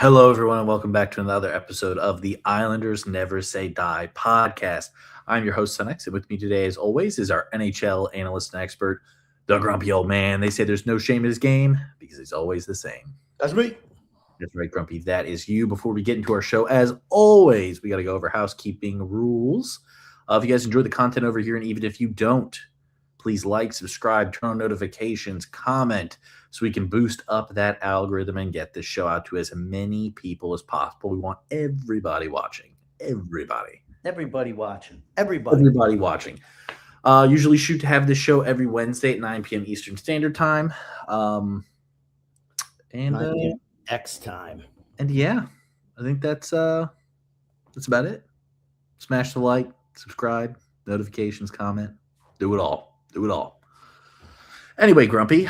Hello, everyone, and welcome back to another episode of the Islanders Never Say Die podcast. I'm your host, Sunex, and with me today, as always, is our NHL analyst and expert, the grumpy old man. They say there's no shame in his game because he's always the same. That's me. That's right, Grumpy. That is you. Before we get into our show, as always, we got to go over housekeeping rules. If you guys enjoy the content over here, and even if you don't, please like, subscribe, turn on notifications, comment, so we can boost up that algorithm and get this show out to as many people as possible. We want everybody watching. Everybody watching. Usually shoot to have this show every Wednesday at 9 p.m. Eastern Standard Time. X time. And yeah, I think that's about it. Smash the like, subscribe, notifications, comment. Do it all. Anyway, Grumpy,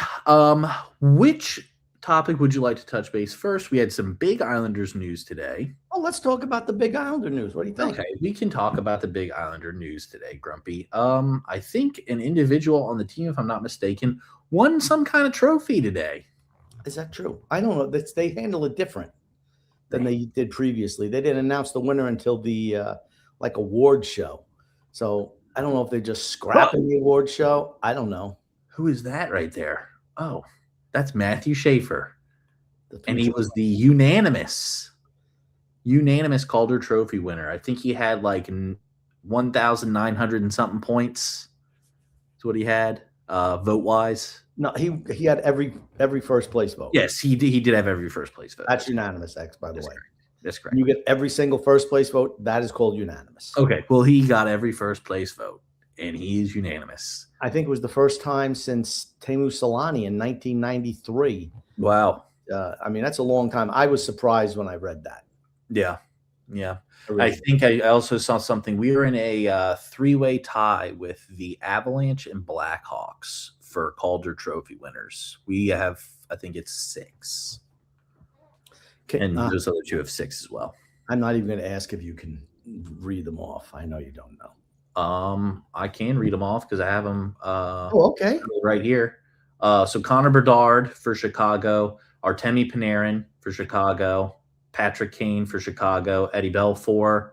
which topic would you like to touch base first? We had some big Islanders news today. Oh, let's talk about the big Islander news. What do you think? Okay, we can talk about the big Islander news today, Grumpy. I think an individual on the team, if I'm not mistaken, won some kind of trophy today. Is that true? I don't know. They handle it different than they did previously. They didn't announce the winner until the award show. So I don't know if they're just scrapping the award show. I don't know. Who is that right there? Oh, that's Matthew Schaefer. And he was the unanimous Calder Trophy winner. I think he had like 1,900 and something points. That's what he had, vote-wise. No, he had every first place vote. Yes, he did have every first place vote. That's unanimous, X, by the way. Correct. That's correct. You get every single first place vote. That is called unanimous. Okay, well, he got every first place vote, and he is unanimous. I think it was the first time since Teemu Selanne in 1993. Wow. That's a long time. I was surprised when I read that. Yeah. I think I also saw something. We were in a three-way tie with the Avalanche and Blackhawks for Calder Trophy winners. We have, I think it's 6. And those other two have 6 as well. I'm not even going to ask if you can read them off. I know you don't know. I can read them off because I have them okay. right here. So Connor Bedard for Chicago, Artemi Panarin for Chicago, Patrick Kane for Chicago, Eddie Belfour,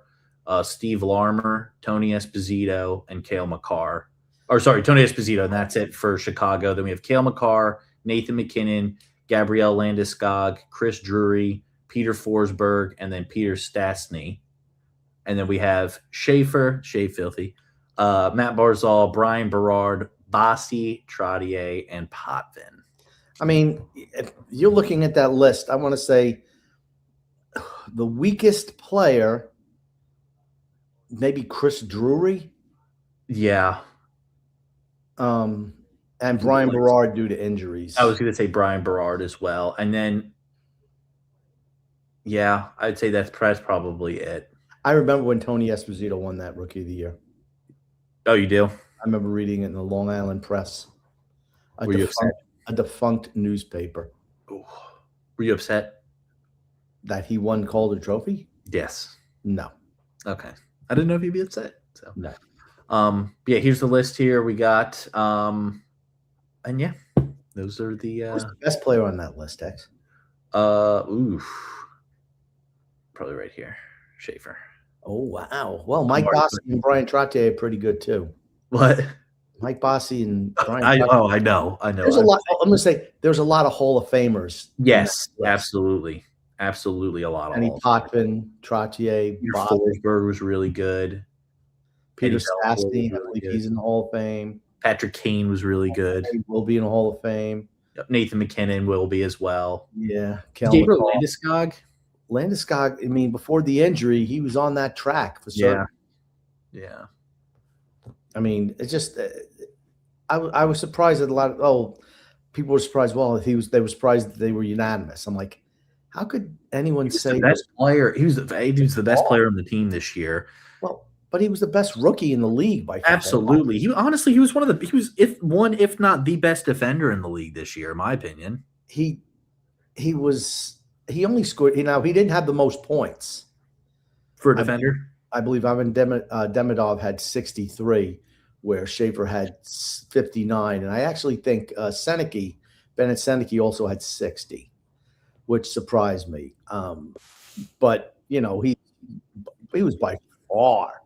Steve Larmer, Tony Esposito, and Cale Makar. Tony Esposito, and that's it for Chicago. Then we have Cale Makar, Nathan McKinnon, Gabrielle Landeskog, Chris Drury, Peter Forsberg, and then Peter Stastny And then we have Schaefer, Shea Filthy, Matt Barzal, Brian Berard, Bossy, Trottier, and Potvin. I mean, if you're looking at that list, I want to say the weakest player, maybe Chris Drury. Yeah. And Brian Berard due to injuries. I was going to say Brian Berard as well. And then, yeah, I'd say that's probably it. I remember when Tony Esposito won that Rookie of the Year. Oh, you do? I remember reading it in the Long Island Press. Were you upset? A defunct newspaper. Ooh. Were you upset that he won Calder Trophy? Yes. No. Okay. I didn't know if you'd be upset. So no. Yeah, here's the list here. We got and yeah, those are the who's the best player on that list, X? Probably right here. Schaefer. Oh wow. Well, Mike Bossy and Brian Trottier are pretty good too. What? Mike Bossy and Brian. I know. There's a lot. I'm gonna say there's a lot of Hall of Famers. Yes, absolutely, a lot of. Andy Potvin, Trottier, Forsberg was really good. Peter Stastny, I believe he's in the Hall of Fame. Patrick Kane was really good. He will be in the Hall of Fame. Nathan McKinnon will be as well. Yeah. Gabriel Landeskog. Landeskog, I mean, before the injury, he was on that track for certain. Yeah. I mean, it's just I was surprised that a lot of people were surprised. Well, they were surprised that they were unanimous. I'm like, how could anyone say the best player? He was the best player on the team this year. Well, but he was the best rookie in the league by far. Absolutely. He was one of the if not the best defender in the league this year, in my opinion. He only scored. He didn't have the most points for a defender. I believe Ivan Demidov had 63, where Schaefer had 59, and I actually think Bennett Seneke also had 60, which surprised me. But he was by far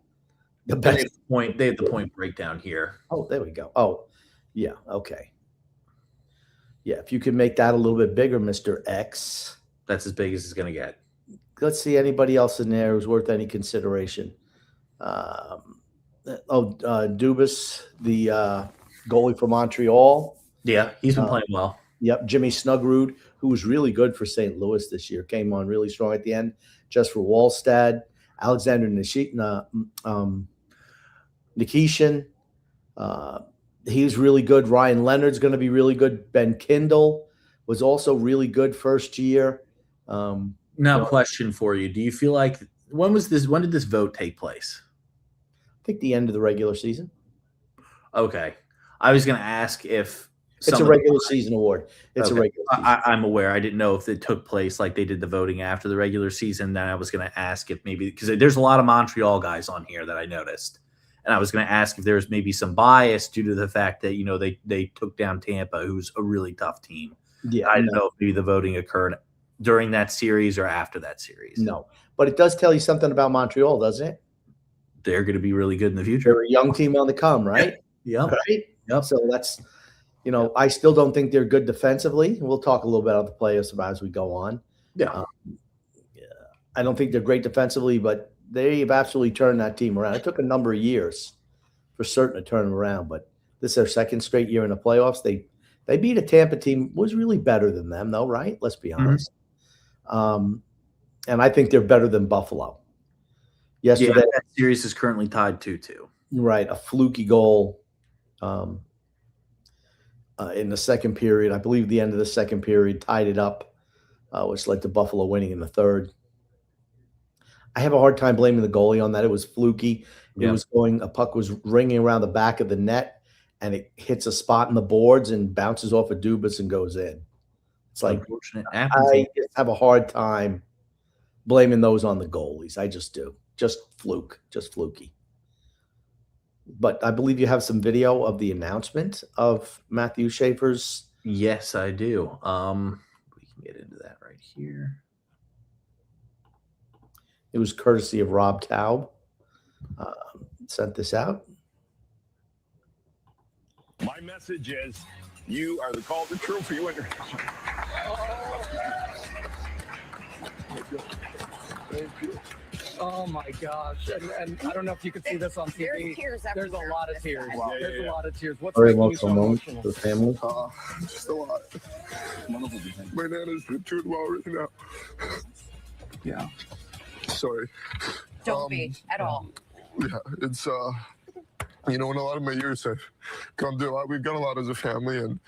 the best. They had the point breakdown here. Oh, there we go. Oh, yeah. Okay. Yeah, if you could make that a little bit bigger, Mr. X. That's as big as it's going to get. Let's see anybody else in there who's worth any consideration. Dubas, the goalie for Montreal. Yeah, he's been playing well. Yep, Jimmy Snuggerud, who was really good for St. Louis this year, came on really strong at the end. Just for Wallstad, Alexander Nikishin. He was really good. Ryan Leonard's going to be really good. Ben Kindle was also really good first year. Now, question for you: do you feel like when did this vote take place? I think the end of the regular season. Okay, I was going to ask if it's a regular season award. It's a regular season. I'm aware. I didn't know if it took place like they did the voting after the regular season. Then I was going to ask if maybe because there's a lot of Montreal guys on here that I noticed, and I was going to ask if there's maybe some bias due to the fact that they took down Tampa, who's a really tough team. Yeah, I don't know if maybe the voting occurred during that series or after that series. No, but it does tell you something about Montreal, doesn't it? They're going to be really good in the future. They're a young team on the come, right? Yeah. Right? Yep. So that's, I still don't think they're good defensively. We'll talk a little bit about the players as we go on. Yeah. I don't think they're great defensively, but they've absolutely turned that team around. It took a number of years for certain to turn them around, but this is their second straight year in the playoffs. They beat a Tampa team, was really better than them, though, right? Let's be honest. And I think they're better than Buffalo. Yesterday, that series is currently tied 2-2. Right, a fluky goal in the second period. I believe the end of the second period tied it up, which led to Buffalo winning in the third. I have a hard time blaming the goalie on that. It was fluky. A puck was ringing around the back of the net, and it hits a spot in the boards and bounces off of Dubas and goes in. It's like unfortunate. I just have a hard time blaming those on the goalies. I just do. Just fluky. But I believe you have some video of the announcement of Matthew Schaefer's. Yes, I do. We can get into that right here. It was courtesy of Rob Taub. Sent this out. My message is, you are the Calder Trophy winner. Thank you. Oh my gosh! And I don't know if you can see this on TV. There's a lot of tears. Wow. There's a lot of tears. What's Very making you so emotional moment emotional? for the family. Just a lot. My nana's been doing well right now. Yeah. Sorry. Don't be at all. Yeah, it's in a lot of my years I've gone through a lot. We've done a lot as a family, and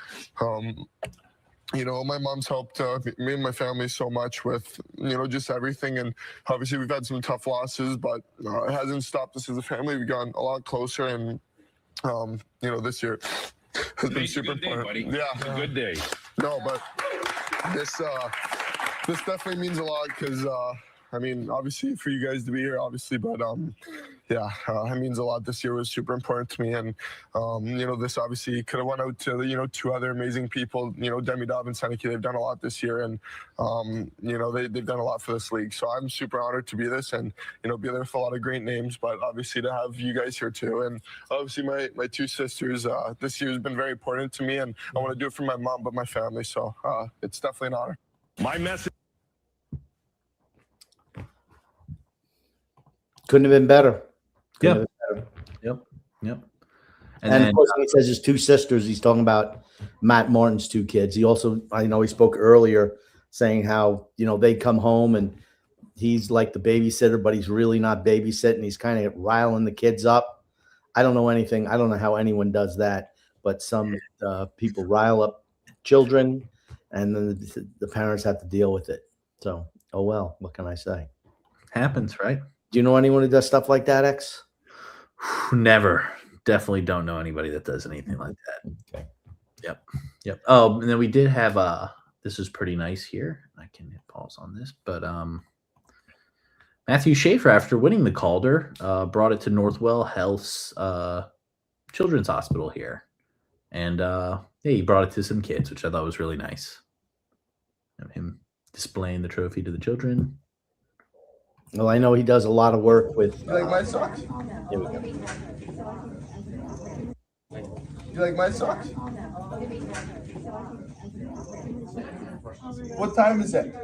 my mom's helped me and my family so much with just everything. And obviously we've had some tough losses, but it hasn't stopped us as a family. We've gotten a lot closer, and this year has been super important. Yeah, Good day. no, but this definitely means a lot because obviously for you guys to be here, obviously, but it means a lot. This year was super important to me, and this obviously could have went out to two other amazing people. Demi Dobb and Seneke, they've done a lot this year, and they've done a lot for this league. So I'm super honored to be this, and be there with a lot of great names, but obviously to have you guys here too, and obviously my two sisters. This year has been very important to me, and I want to do it for my mom, but my family. So it's definitely an honor. My message. Couldn't have been better. Yep. Yep. And then, of course, when he says his two sisters, he's talking about Matt Martin's two kids. He also, he spoke earlier saying how, they come home and he's like the babysitter, but he's really not babysitting. He's kind of riling the kids up. I don't know anything. I don't know how anyone does that, but some people rile up children, and then the parents have to deal with it. So, oh well, what can I say? happens, right? Do you know anyone who does stuff like that, X? Never. Definitely don't know anybody that does anything like that. Okay. Yep. Oh, and then we did have this is pretty nice here. I can hit pause on this, but Matthew Schaefer, after winning the Calder, brought it to Northwell Health's Children's Hospital here. And he brought it to some kids, which I thought was really nice. Of him displaying the trophy to the children. Well, I know he does a lot of work with. You like my socks? Here we go. You like my socks? What time is it?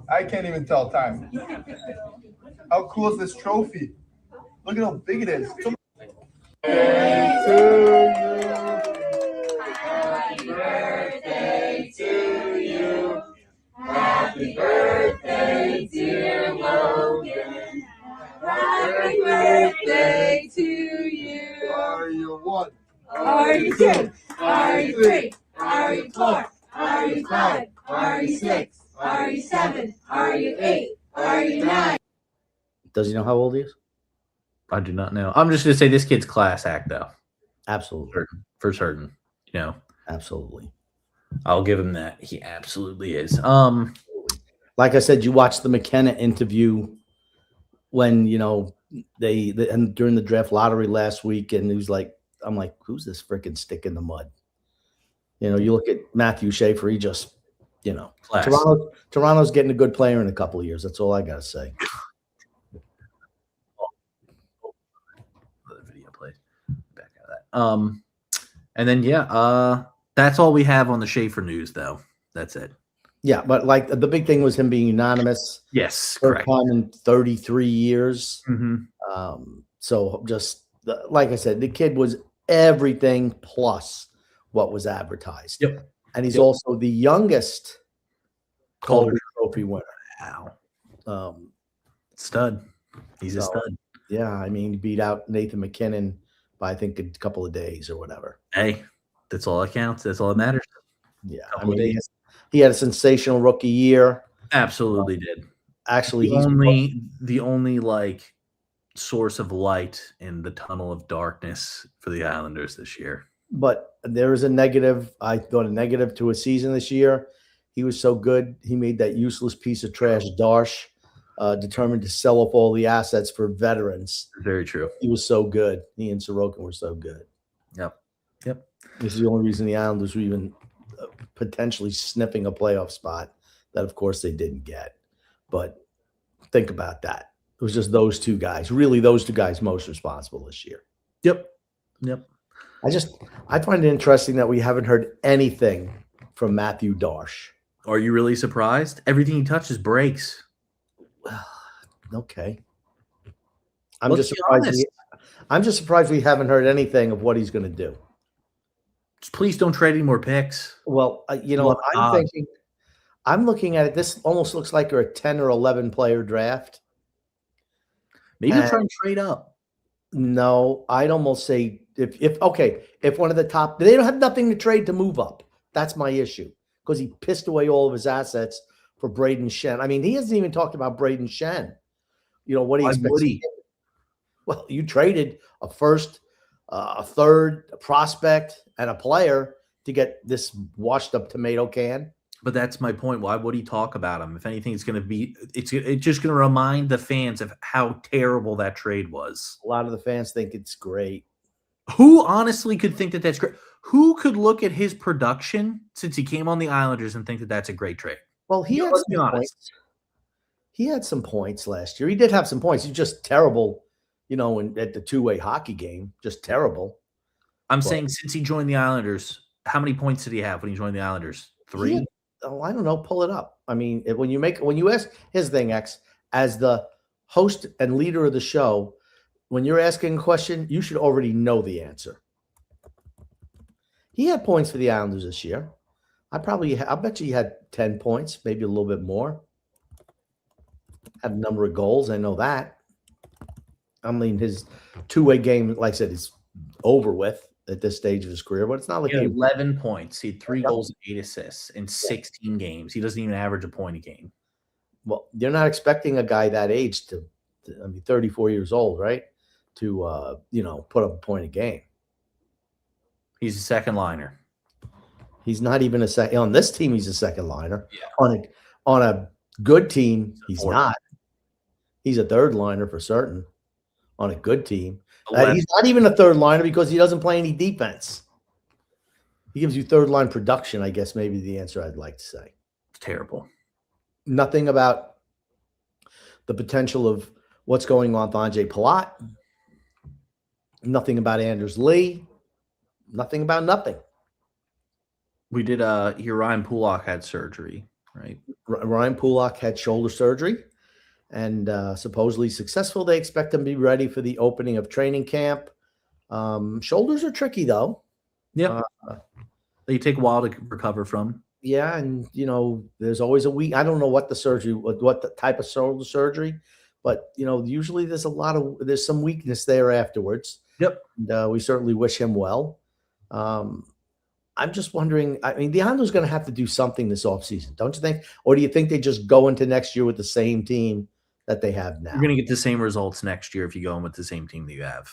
I can't even tell time. How cool is this trophy? Look at how big it is. Happy birthday, dear Logan. Happy birthday to you. Are you one? Are you two? Are you three? Are you four? Are you five? Are you six? Are you seven? Are you eight? Are you nine? Does he know how old he is? I do not know. I'm just going to say this kid's class act, though. Absolutely. For certain. Absolutely. I'll give him that. He absolutely is. Like I said, you watched the McKenna interview when, they and during the draft lottery last week, and he was like, I'm like, who's this freaking stick in the mud? You look at Matthew Schaefer, he just, Class. Toronto's getting a good player in a couple of years. That's all I got to say. The video plays. Back out of that. And then, that's all we have on the Schaefer news, though. That's it. Yeah, but like the big thing was him being unanimous. Yes, First correct. time in 33 years. Mm-hmm. So just like I said, the kid was everything plus what was advertised. Yep. And he's also the youngest Calder Trophy winner. Wow. Stud. He's a stud. Yeah, he beat out Nathan McKinnon by I think a couple of days or whatever. Hey, that's all that counts. That's all that matters. Yeah, Couple of days. he had a sensational rookie year. Absolutely did. Actually, The only like source of light in the tunnel of darkness for the Islanders this year. But there is a negative. I thought a negative to his season this year. He was so good. He made that useless piece of trash, Darsh, determined to sell off all the assets for veterans. Very true. He was so good. He and Sorokin were so good. Yep. This is the only reason the Islanders were even potentially sniffing a playoff spot that, of course, they didn't get. But think about that. It was just those two guys, really those two guys most responsible this year. Yep. I find it interesting that we haven't heard anything from Matthew Darsh. Are you really surprised? Everything he touches breaks. Okay. I'm Let's just be surprised. honest. I'm just surprised we haven't heard anything of what he's going to do. Just please don't trade any more picks. Well, Love I'm God. thinking. I'm looking at it. This almost looks like a 10 or 11 player draft. Maybe And- try and trade up. No, I'd almost say if one of the top, they don't have nothing to trade to move up. That's my issue because he pissed away all of his assets for Braden Shen. I mean, he hasn't even talked about Braden Shen. What do you Why expect? would he? Well, you traded a first, a third, a prospect, and a player to get this washed up tomato can. But that's my point. Why would he talk about him? If anything, it's just going to remind the fans of how terrible that trade was. A lot of the fans think it's great. Who honestly could think that that's great? Who could look at his production since he came on the Islanders and think that that's a great trade? Well, he had Let's be some honest. points. He had some points last year. He did have some points. He's just terrible, at the two-way hockey game. Just terrible. I'm saying since he joined the Islanders, how many points did he have when he joined the Islanders? 3? I don't know. Pull it up. I mean, when you ask his thing, X, as the host and leader of the show, when you're asking a question, you should already know the answer. He had points for the Islanders this year. I bet you he had 10 points, maybe a little bit more. Had a number of goals. I know that. I mean, his two-way game, like I said, is over with at this stage of his career, but it's not like He had 11 points. He had 3 goals and 8 assists in 16 games. He doesn't even average a point a game. Well, you're not expecting a guy that age to 34 years old, right? To put up a point a game. He's a second liner. He's not even a second on this team. He's a second liner. Yeah. On a good team, he's Fourth. not. He's a third liner for certain. On a good team, 11. he's not even a third liner because he doesn't play any defense. He gives you third line production. I guess maybe the answer I'd like to say. It's terrible. Nothing about the potential of what's going on with Andre Pulock. Nothing about Anders Lee. Nothing about nothing. We did hear Ryan Pulock had surgery, right? Ryan Pulock had shoulder surgery and supposedly successful. They expect him to be ready for the opening of training camp. Shoulders are tricky, though. Yeah. They take a while to recover from. Yeah, and there's always a week. I don't know what the type of shoulder surgery, but usually there's some weakness there afterwards. Yep. And we certainly wish him well. I'm just wondering. I mean, the Islanders going to have to do something this offseason, don't you think? Or do you think they just go into next year with the same team that they have now? You're going to get the same results next year if you go in with the same team that you have.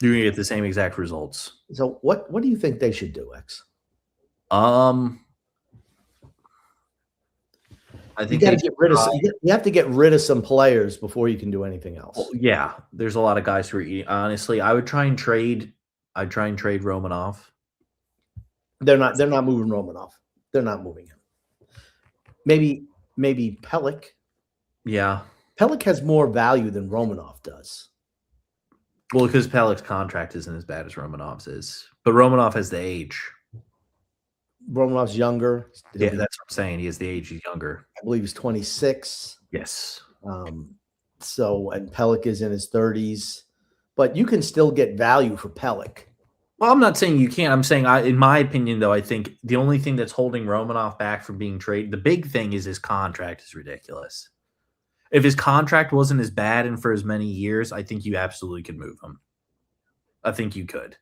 You're going to get the same exact results. So what do you think they should do, X? I think You got to get rid of. You have to get rid of some players before you can do anything else. Well, yeah, there's a lot of guys who are eating. Honestly, I'd try and trade Romanov. They're not moving Romanov. They're not moving him. Maybe Pulock. Yeah. Pulock has more value than Romanov does. Well, because Pellick's contract isn't as bad as Romanov's is. But Romanov has the age. Romanov's younger. Yeah, that's what I'm saying. He has the age. He's younger. I believe he's 26. Yes. And Pulock is in his 30s. But you can still get value for Pulock. Well, I'm not saying you can't. I'm saying, in my opinion, though, I think the only thing that's holding Romanov back from being traded, the big thing is his contract is ridiculous. If his contract wasn't as bad and for as many years, I think you absolutely could move him. I think you could.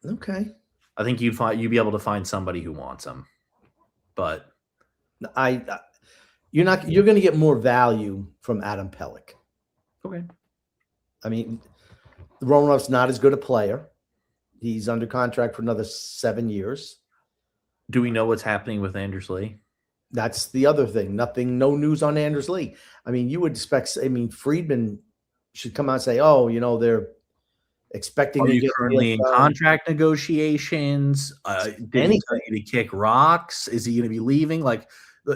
Okay. I think you'd be able to find somebody who wants him. But you're going to get more value from Adam Pulock. Okay. I mean, Romanov's not as good a player. He's under contract for another 7 years. Do we know what's happening with Anders Lee? That's the other thing. No news on Anders Lee. I mean, you would expect. I mean, Friedman should come out and say, "Oh, they're expecting." Are you currently in contract negotiations? Did he tell you to kick rocks? Is he going to be leaving? Like,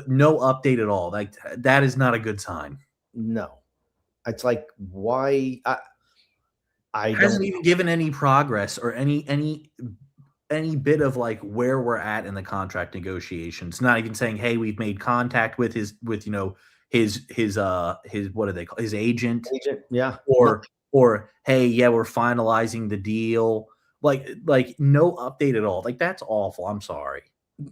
no update at all. Like, that is not a good sign. No, it's like why I hasn't even given any progress or any bit of like where we're at in the contract negotiations. Not even saying, hey, we've made contact with what do they call his agent, Yeah. or hey, yeah, we're finalizing the deal. Like no update at all. Like that's awful. I'm sorry.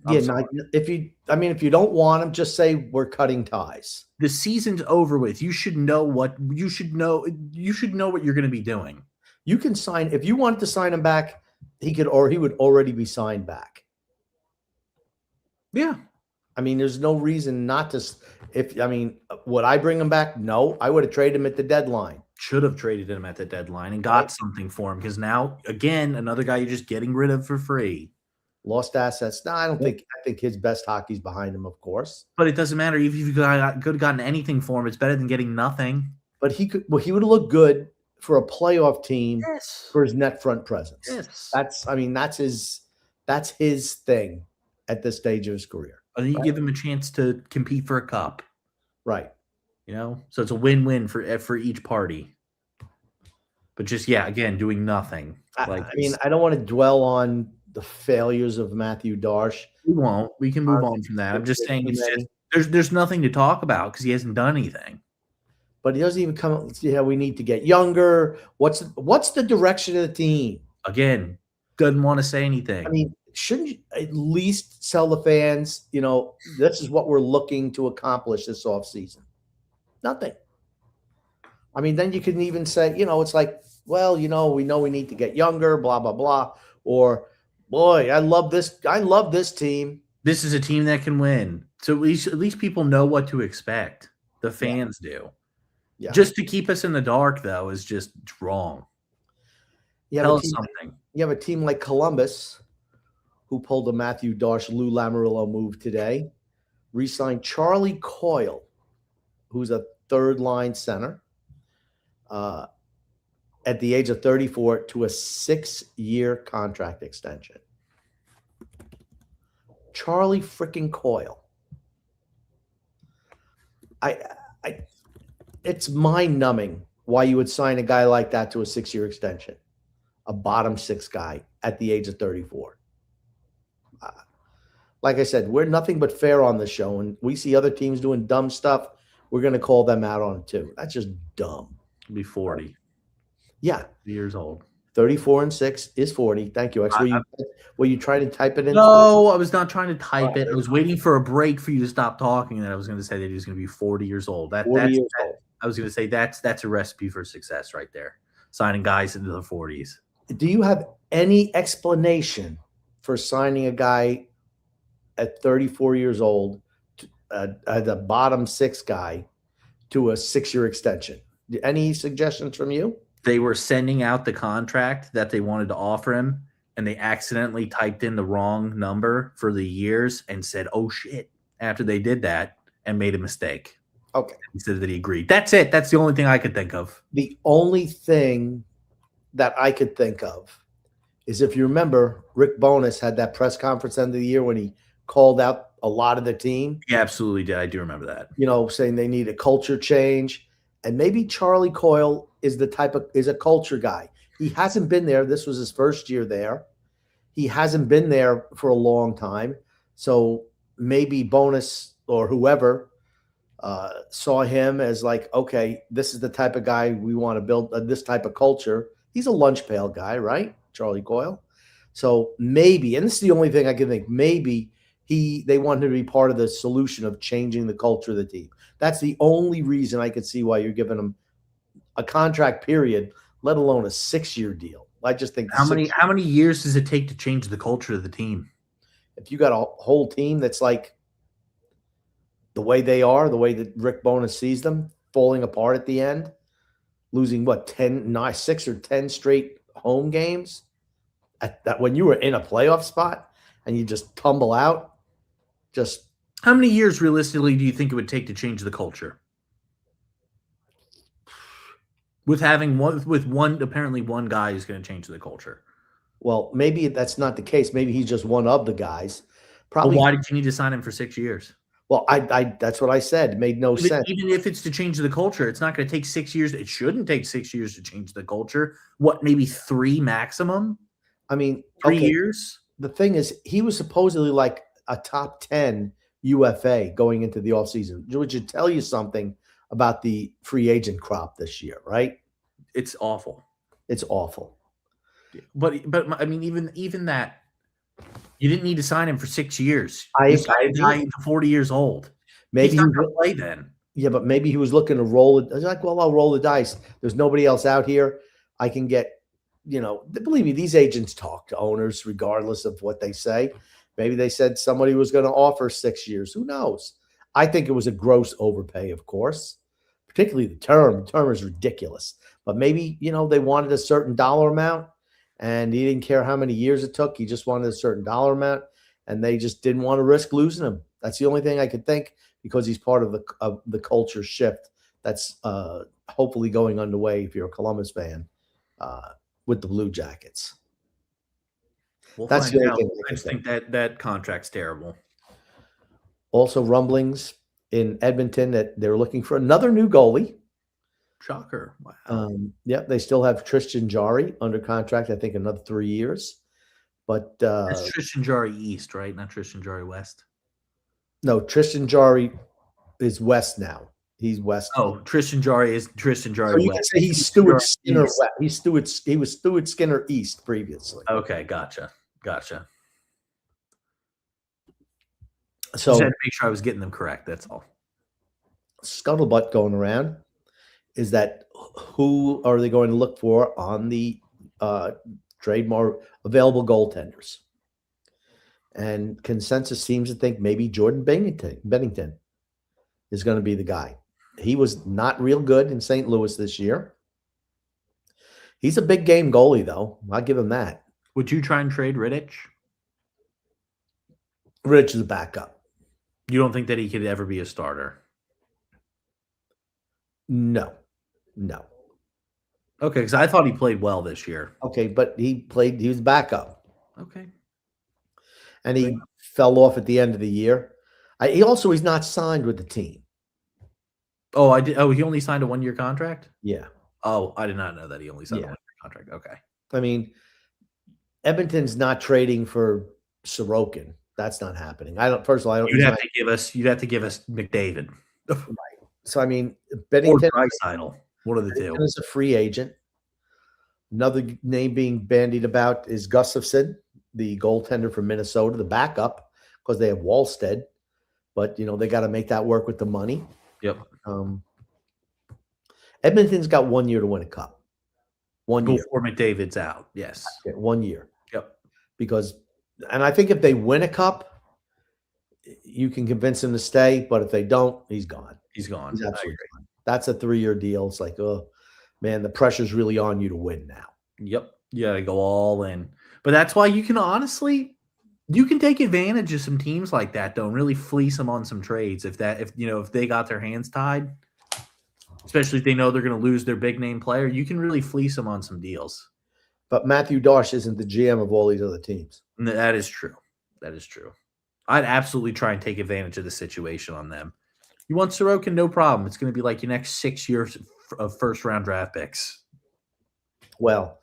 Yeah. If you don't want him, just say we're cutting ties. The season's over with. You should know what you should know. You should know what you're going to be doing. You can sign if you wanted to sign him back. He would already be signed back. Yeah. I mean, there's no reason not to. Would I bring him back? No, I would have traded him at the deadline. Should have traded him at the deadline and got something for him, because now, again, another guy you're just getting rid of for free. Lost assets. No, I don't think. I think his best hockey's behind him, of course. But it doesn't matter. If you could have gotten anything for him, it's better than getting nothing. But he would have looked good for a playoff team for his net front presence. Yes. That's his thing at this stage of his career. And you give him a chance to compete for a cup. Right. So it's a win-win for each party. But just, again, doing nothing. I don't want to dwell on the failures of Matthew Darsh. We won't. We can move on from that. I'm just saying there's nothing to talk about because he hasn't done anything. But he doesn't even come. We need to get younger. What's the direction of the team? Again, doesn't want to say anything. I mean, shouldn't you at least tell the fans, this is what we're looking to accomplish this offseason? Nothing. I mean, then you can even say, it's like, well, we know we need to get younger, blah, blah, blah. Or, boy, I love this team. This is a team that can win. So at least people know what to expect. The fans do. Yeah. Just to keep us in the dark, though, is just wrong. Tell us something. You have a team like Columbus, who pulled a Matthew Darsh, Lou Lamoriello move today, re-signed Charlie Coyle, who's a third-line center, at the age of 34 to a 6-year contract extension. Charlie freaking Coyle. It's mind-numbing why you would sign a guy like that to a 6-year extension, a bottom 6 guy at the age of 34. Like I said, we're nothing but fair on the show, and we see other teams doing dumb stuff. We're going to call them out on it too. That's just dumb. Be 40. Yeah. Years old. 34 and 6 is 40. Thank you. Were you trying to type it in? No, I was not trying to type it. I was waiting for a break for you to stop talking, and I was going to say that he was going to be 40 years old. I was going to say that's a recipe for success right there. Signing guys into the 40s. Do you have any explanation for signing a guy at 34 years old, the bottom 6 guy, to a 6-year extension? Any suggestions from you? They were sending out the contract that they wanted to offer him, and they accidentally typed in the wrong number for the years and said, oh, shit, after they did that and made a mistake. Okay. He said that he agreed. That's it. That's the only thing I could think of. The only thing that I could think of is, if you remember, Rick Bowness had that press conference end of the year when he called out a lot of the team. He absolutely did. I do remember that. Saying they need a culture change. And maybe Charlie Coyle is a culture guy. He hasn't been there. This was his first year there. He hasn't been there for a long time. So maybe Bonus or whoever saw him as like, okay, this is the type of guy we want to build, this type of culture. He's a lunch pail guy, right? Charlie Coyle. So maybe, and this is the only thing I can think, maybe they want him to be part of the solution of changing the culture of the team. That's the only reason I could see why you're giving him a contract period, let alone a 6-year deal. I just think how many years does it take to change the culture of the team? If you got a whole team that's like the way they are, the way that Rick Bowness sees them, falling apart at the end, losing 6 or 10 straight home games, that when you were in a playoff spot and you just tumble out, just. How many years realistically do you think it would take to change the culture? Apparently one guy is going to change the culture. Well, maybe that's not the case. Maybe he's just one of the guys. Probably. Well, why did you need to sign him for 6 years? Well, that's what I said. It made no sense. Even if it's to change the culture, it's not going to take 6 years. It shouldn't take 6 years to change the culture. What, maybe 3 maximum? I mean, 3 years? The thing is, he was supposedly like a top 10 UFA going into the offseason, which should tell you something about the free agent crop this year, right? It's awful. It's awful. But I mean, even that, you didn't need to sign him for 6 years. I You signed a agree. guy to 40 years old. Maybe He's not going to play then. Yeah, but maybe he was looking to roll it. I was like, well, I'll roll the dice. There's nobody else out here. I can get, believe me, these agents talk to owners regardless of what they say. Maybe they said somebody was going to offer 6 years. Who knows? I think it was a gross overpay, of course, particularly the term. The term is ridiculous. But maybe, they wanted a certain dollar amount and he didn't care how many years it took. He just wanted a certain dollar amount and they just didn't want to risk losing him. That's the only thing I could think, because he's part of the culture shift that's hopefully going underway if you're a Columbus fan with the Blue Jackets. That's the only thing I just think that contract's terrible. Also, rumblings in Edmonton that they're looking for another new goalie. Shocker. Wow. They still have Tristan Jarry under contract, I think another 3 years. But That's Tristan Jarry East, right? Not Tristan Jarry West. No, Tristan Jarry is West now. He's West. Oh, Tristan Jarry is Tristan Jarry So you West. can say he's Stuart Skinner West. He was Stuart Skinner East previously. Okay, gotcha. So just had to make sure I was getting them correct. That's all. Scuttlebutt going around is that who are they going to look for on the trademark available goaltenders? And consensus seems to think maybe Jordan Bennington is going to be the guy. He was not real good in St. Louis this year. He's a big game goalie, though. I'll give him that. Would you try and trade Rittich? Rittich is a backup. You don't think that he could ever be a starter? No. Okay, because I thought he played well this year. Okay, but he was backup. Okay. And he fell off at the end of the year. He's not signed with the team. Oh, I did. Oh, he only signed a 1-year contract? Yeah. Oh, I did not know that he only signed a 1-year contract. Okay. I mean, Edmonton's not trading for Sorokin. That's not happening. I don't. You'd have to give us McDavid. Right. So I mean, Bennington or Draisaitl. One of the two. Is a free agent. Another name being bandied about is Gustafsson, the goaltender from Minnesota, the backup, because they have Wallstead. But they got to make that work with the money. Yep. Edmonton's got 1 year to win a cup. 1 year before McDavid's out. Yes. 1 year. Yep. And I think if they win a cup, you can convince him to stay. But if they don't, he's gone. He's gone. He's absolutely gone. That's a 3-year deal. It's like, oh man, the pressure's really on you to win now. Yep. You got to go all in. But that's why you can take advantage of some teams like that, though, and really fleece them on some trades if they got their hands tied, especially if they know they're going to lose their big name player. You can really fleece them on some deals. But Matthew Darsh isn't the GM of all these other teams. That is true. I'd absolutely try and take advantage of the situation on them. You want Sorokin? No problem. It's going to be like your next 6 years of first-round draft picks. Well,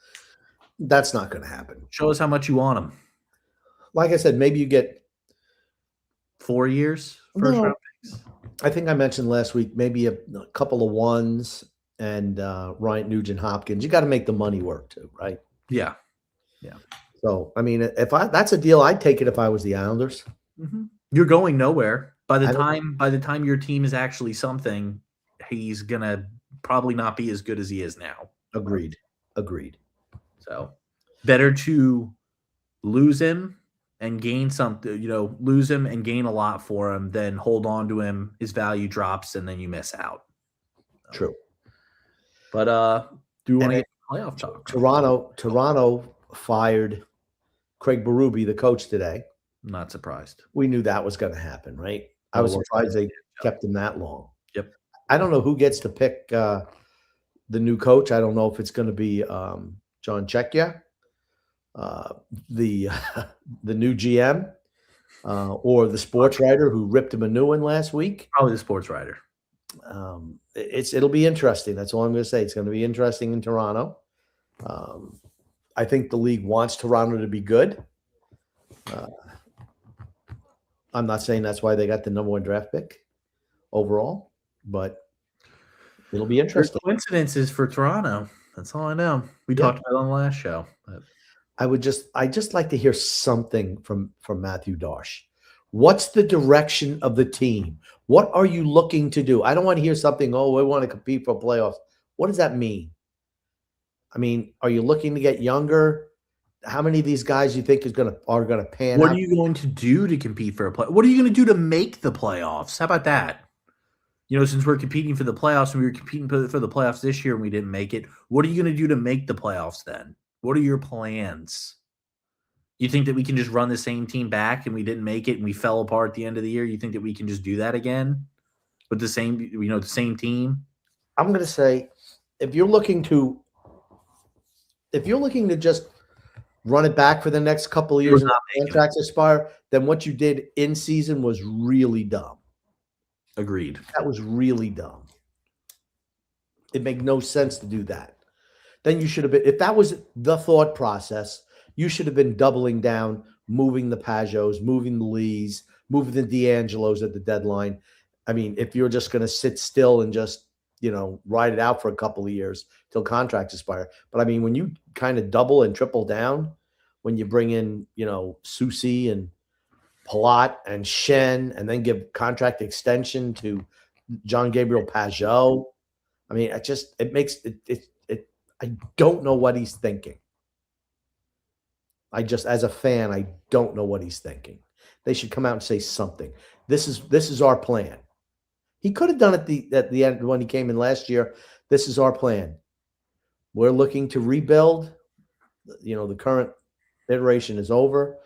that's not going to happen. Show us how much you want him. Like I said, maybe you get 4 years first-round picks. I think I mentioned last week maybe a couple of ones and Ryan Nugent-Hopkins. You got to make the money work too, right? Yeah. So, I mean, that's a deal, I'd take it if I was the Islanders. Mm-hmm. You're going nowhere. By the time your team is actually something, he's gonna probably not be as good as he is now. Agreed. So, better to lose him and gain something. Lose him and gain a lot for him than hold on to him. His value drops and then you miss out. True. But do you want to get playoff talk? Toronto fired Craig Berube, the coach, today. Not surprised. We knew that was going to happen, right? I was surprised they kept him that long. Yep. I don't know who gets to pick the new coach. I don't know if it's going to be John Czechia, the new GM, or the sports writer who ripped him a new one last week. Probably the sports writer. It'll be interesting. That's all I'm going to say. It's going to be interesting in Toronto. I think the league wants Toronto to be good. I'm not saying that's why they got the #1 draft pick overall, but it'll be There's interesting. coincidences for Toronto. That's all I know. We talked about it on the last show. But I just like to hear something from Matthew Darsh. What's the direction of the team? What are you looking to do? I don't want to hear something, oh, we want to compete for playoffs. What does that mean? I mean, are you looking to get younger? How many of these guys you think are gonna pan what out? are you going to do to compete for a play? What are you going to do to make the playoffs? How about that? Since we're competing for the playoffs and we were competing for the playoffs this year and we didn't make it, what are you going to do to make the playoffs then? What are your plans? You think that we can just run the same team back and we didn't make it and we fell apart at the end of the year? You think that we can just do that again with the same team? I'm going to say, if you're looking to just run it back for the next couple of years and contracts expire, then what you did in season was really dumb. Agreed. That was really dumb. It made no sense to do that. Then you should have been, if that was the thought process, you should have been doubling down, moving the Pageaus, moving the Lees, moving the D'Angelos at the deadline. I mean, if you're just going to sit still and just, ride it out for a couple of years till contracts expire. But I mean, when you kind of double and triple down, when you bring in, Susie and Pulock and Shen, and then give contract extension to John Gabriel Pageau. I mean, it makes it. I don't know what he's thinking. As a fan, I don't know what he's thinking. They should come out and say something. This is our plan. He could have done it at the end when he came in last year. This is our plan. We're looking to rebuild. The current iteration is over.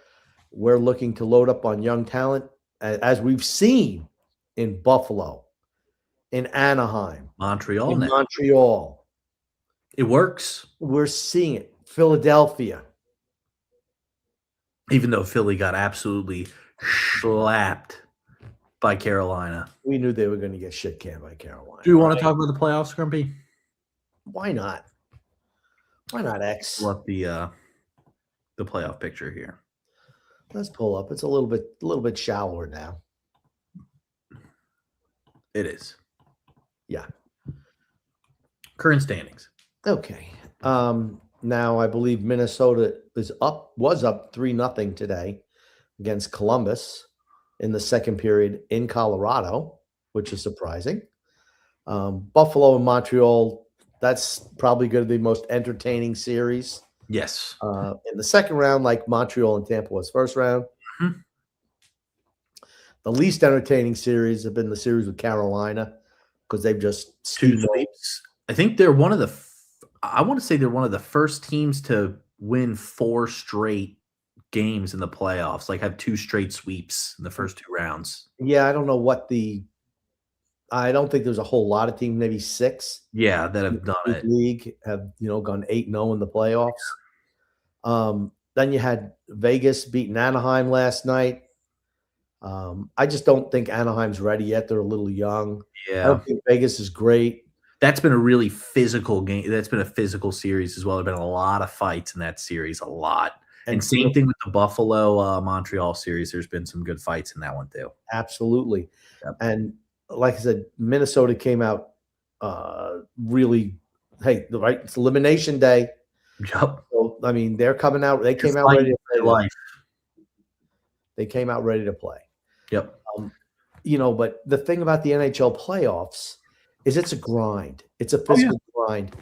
We're looking to load up on young talent, as we've seen in Buffalo, in Anaheim, Montreal. in Montreal. It works. We're seeing it. Philadelphia. Even though Philly got absolutely slapped by Carolina. We knew they were going to get shit canned by Carolina. Do you want to talk about the playoffs, Grumpy? Why not? Why not, X? What the playoff picture here? Let's pull up. It's a little bit shallower now. It is. Yeah. Current standings. Okay. Now I believe Minnesota was up 3-0 today against Columbus in the second period in Colorado, which is surprising. Buffalo and Montreal, that's probably going to be the most entertaining series. Yes. In the second round, like Montreal and Tampa was first round. Mm-hmm. The least entertaining series have been the series with Carolina because they've just sweeps. I think they're one of the I want to say they're one of the first teams to win 4 straight games in the playoffs, like have 2 straight sweeps in the first 2 rounds. Yeah, I don't know I don't think there's a whole lot of teams, maybe 6. Yeah, that have done it. League have, gone 8-0 in the playoffs. Then you had Vegas beating Anaheim last night. I just don't think Anaheim's ready yet. They're a little young. Yeah. I don't think Vegas is great. That's been a really physical game. That's been a physical series as well. There have been a lot of fights in that series, a lot. And same thing with the Buffalo Montreal series. There's been some good fights in that one too. Absolutely. Yep. And like I said, Minnesota came out really, it's elimination day. Yep. So, I mean, they're coming out. They came out ready to play life. They came out ready to play. Yep. But the thing about the NHL playoffs is it's a grind. It's a physical grind.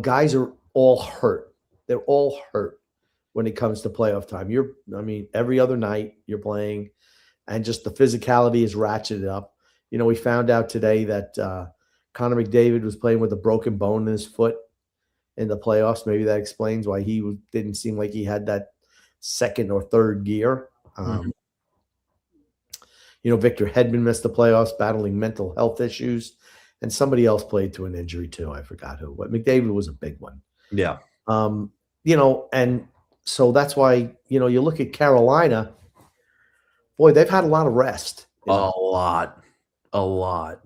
Guys are all hurt. They're all hurt when it comes to playoff time. Every other night you're playing, and just the physicality is ratcheted up. We found out today that Connor McDavid was playing with a broken bone in his foot in the playoffs. Maybe that explains why he didn't seem like he had that second or third gear. Victor Hedman missed the playoffs, battling mental health issues, and somebody else played to an injury too. I forgot who, but McDavid was a big one. Yeah. And so that's why, you look at Carolina, boy, they've had a lot of rest. A lot.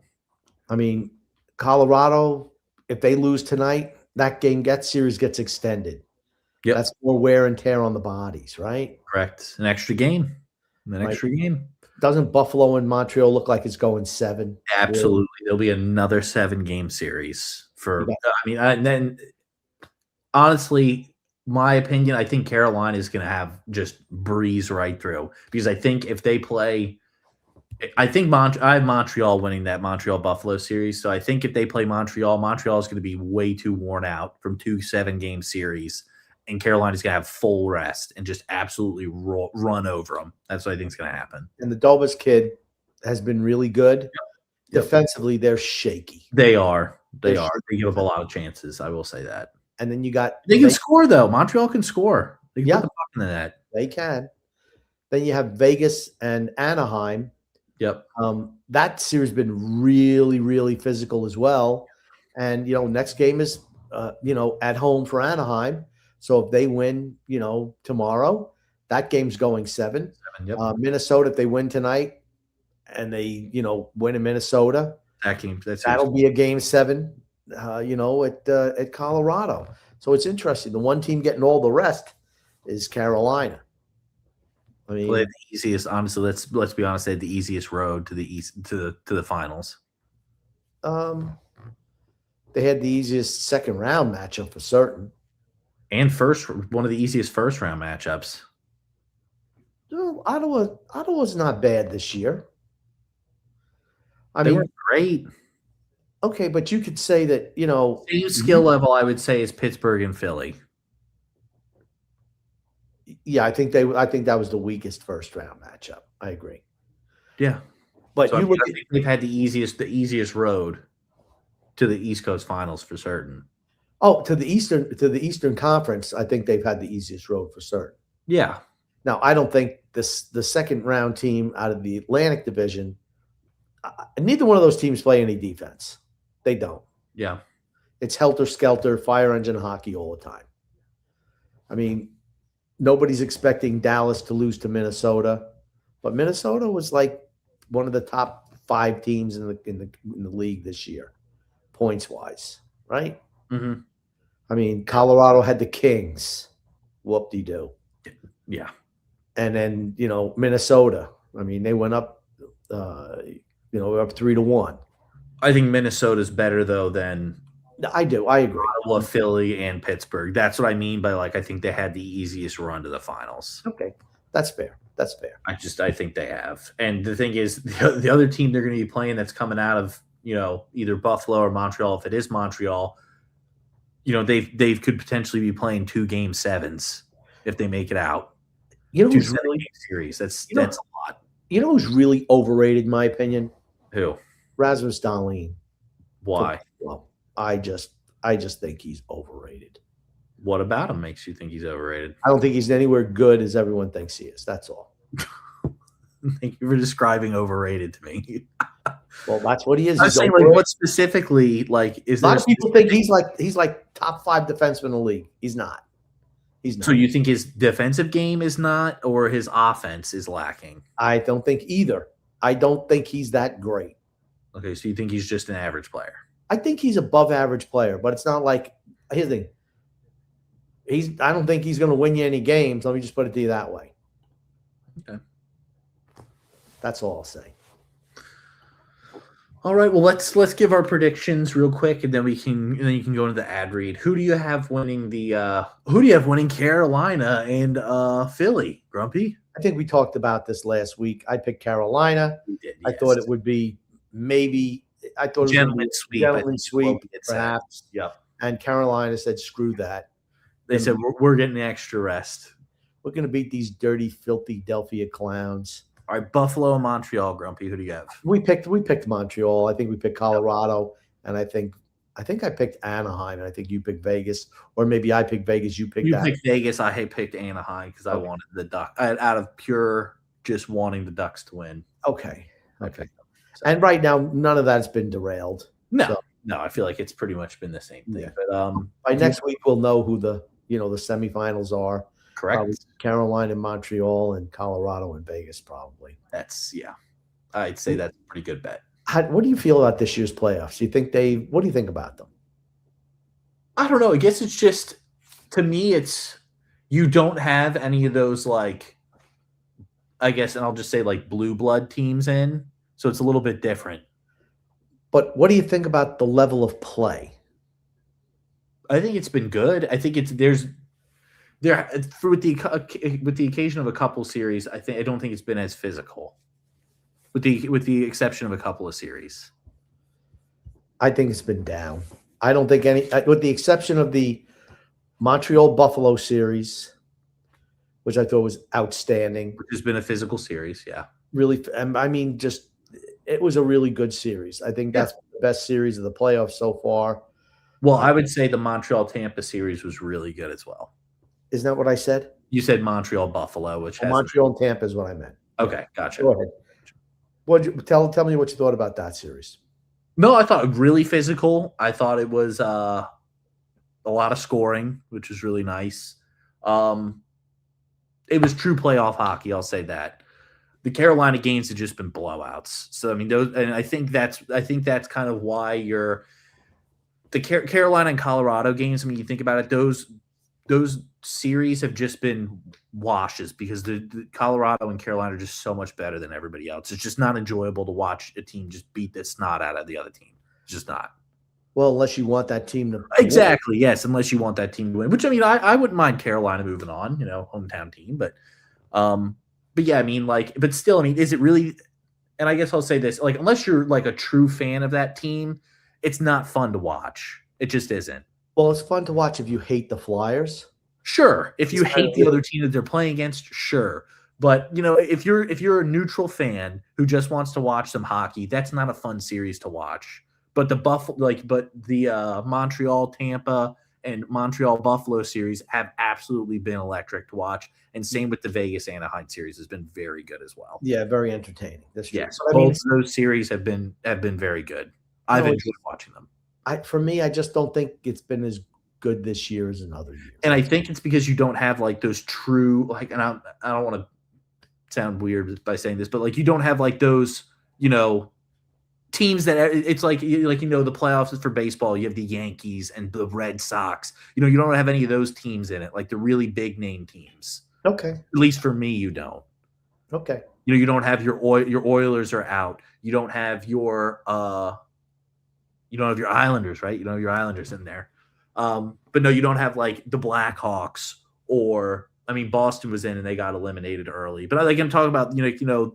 I mean, Colorado, if they lose tonight, that series gets extended. Yep. That's more wear and tear on the bodies, right? Correct. An extra game. Doesn't Buffalo and Montreal look like it's going 7? Absolutely. There'll be another 7-game series for, Yeah. I mean, and then honestly, my opinion, I think Carolina is going to have just breeze right through because I think if they play, I think I have Montreal winning that Montreal Buffalo series. So I think if they play Montreal, Montreal is going to be way too worn out from 2 7-game series, and Carolina's going to have full rest and just absolutely run over them. That's what I think is going to happen. And the Dobas kid has been really good. Yep. Defensively, they're shaky. They are. They They're are. They give up a shaky. lot of chances. I will say that. And then you got They can score though. Montreal can score. They can Yeah. put the puck in the net. They can. Then you have Vegas and Anaheim. Yep. That series has been really, really physical as well. And next game is at home for Anaheim. So if they win, tomorrow, that game's going 7. Yep. Minnesota, if they win tonight and they, win in Minnesota, that'll be a game 7, at Colorado. So it's interesting. The one team getting all the rest is Carolina. I mean, they had the easiest. Honestly, let's be honest. They had the easiest road to the east to the finals. they had the easiest second round matchup for certain. And one of the easiest first round matchups. Well, Ottawa's not bad this year. They were great. Okay, but you could say that, Same skill level, I would say, is Pittsburgh and Philly. Yeah, I think that was the weakest first round matchup. I agree. Yeah. But so I think they've had the easiest road to the East Coast Finals for certain. Oh, to the Eastern Conference, I think they've had the easiest road for certain. Yeah. Now, I don't think the second round team out of the Atlantic Division, neither one of those teams play any defense. They don't. Yeah. It's helter-skelter, fire engine hockey all the time. I mean, nobody's expecting Dallas to lose to Minnesota, but Minnesota was like one of the top 5 teams in the league this year, points-wise, right? Mm-hmm. I mean, Colorado had the Kings. Whoop-de-doo. Yeah. And then, Minnesota. I mean, they went up, up 3-1. I think Minnesota's better, though, than I do. I agree. Ottawa, Philly, and Pittsburgh. That's what I mean by, I think they had the easiest run to the finals. Okay. That's fair. That's fair. I think they have. And the thing is, the other team they're going to be playing that's coming out of, either Buffalo or Montreal, if it is Montreal, they could potentially be playing 2 game 7s if they make it out. Who's really series. That's a lot. Who's really overrated, in my opinion? Who? Rasmus Dahlin. Why? Well, I just think he's overrated. What about him makes you think he's overrated? I don't think he's anywhere good as everyone thinks he is. That's all. Thank you for describing overrated to me. Well, that's what he is. I'm saying, what specifically, is a lot of people think he's like top 5 defenseman in the league. He's not. He's not. So you think his defensive game is not, or his offense is lacking? I don't think either. I don't think he's that great. Okay, so you think he's just an average player? I think he's above average player, but it's not like his thing. I don't think he's going to win you any games. Let me just put it to you that way. Okay. That's all I'll say. All right. Well, let's give our predictions real quick, and then you can go into the ad read. Who do you have winning Carolina and Philly? Grumpy? I think we talked about this last week. I picked Carolina. We did. I thought it would be maybe. I thought it gentleman was sweep. Gentleman sweep, perhaps. Yep. And Carolina said, "Screw that." They said we're getting the extra rest. We're going to beat these dirty, filthy Philadelphia clowns. All right, Buffalo and Montreal, Grumpy. Who do you have? We picked Montreal. I think we picked Colorado, and I think I picked Anaheim, and I think you picked Vegas, or maybe I picked Vegas. You picked Vegas. I picked Anaheim because I wanted the Ducks out of pure just wanting the Ducks to win. Okay. So. And right now, none of that's been derailed. No, I feel like it's pretty much been the same thing. Yeah. But by next week, we'll know who the semifinals are. Correct. Probably Carolina, Montreal, and Colorado and Vegas. Probably. I'd say that's a pretty good bet. What do you feel about this year's playoffs? What do you think about them? I don't know. I guess it's just, to me, you don't have any of those I guess, and I'll just say like blue blood teams in. So it's a little bit different. But what do you think about the level of play? I think it's been good. I think with the occasion of a couple series, I don't think it's been as physical. With the exception of a couple of series. I think it's been down. I don't think with the exception of the Montreal Buffalo series, which I thought was outstanding. Which has been a physical series, yeah. Really, I mean, it was a really good series. I think that's the best series of the playoffs so far. Well, I would say the Montreal-Tampa series was really good as well. Isn't that what I said? You said Montreal-Buffalo, which has Montreal and Tampa is what I meant. Okay, gotcha. Go ahead. Tell me what you thought about that series. No, I thought it really physical. I thought it was a lot of scoring, which was really nice. It was true playoff hockey, I'll say that. The Carolina games have just been blowouts. So I mean, I think that's kind of why the Carolina and Colorado games. I mean, you think about it; those series have just been washes because the Colorado and Carolina are just so much better than everybody else. It's just not enjoyable to watch a team just beat the snot out of the other team. It's just not. Well, unless you want that team to exactly, yes. Unless you want that team to win, which I mean, I wouldn't mind Carolina moving on, hometown team, but yeah, I mean, but still, I mean, is it really? And I guess I'll say this: unless you're like a true fan of that team, it's not fun to watch. It just isn't. Well, it's fun to watch if you hate the Flyers. Sure, if you hate the other team that they're playing against, sure. But if you're a neutral fan who just wants to watch some hockey, that's not a fun series to watch. But the Montreal, Tampa, and Montreal Buffalo series have absolutely been electric to watch, and same with the Vegas Anaheim series has been very good as well. Yeah, very entertaining. That's true. Yes, both of those series have been very good. I've enjoyed watching them. For me, I just don't think it's been as good this year as in other years. And I think it's because you don't have those true and I don't want to sound weird by saying this, but you don't have those teams that it's the playoffs is for baseball. You have the Yankees and the Red Sox. You don't have any of those teams in it, like the really big name teams. Okay. At least for me, you don't. Okay. You don't have your Oilers are out. You don't have your Islanders, right? You don't have your Islanders in there. But no, you don't have the Blackhawks or Boston was in and they got eliminated early. But I'm talking about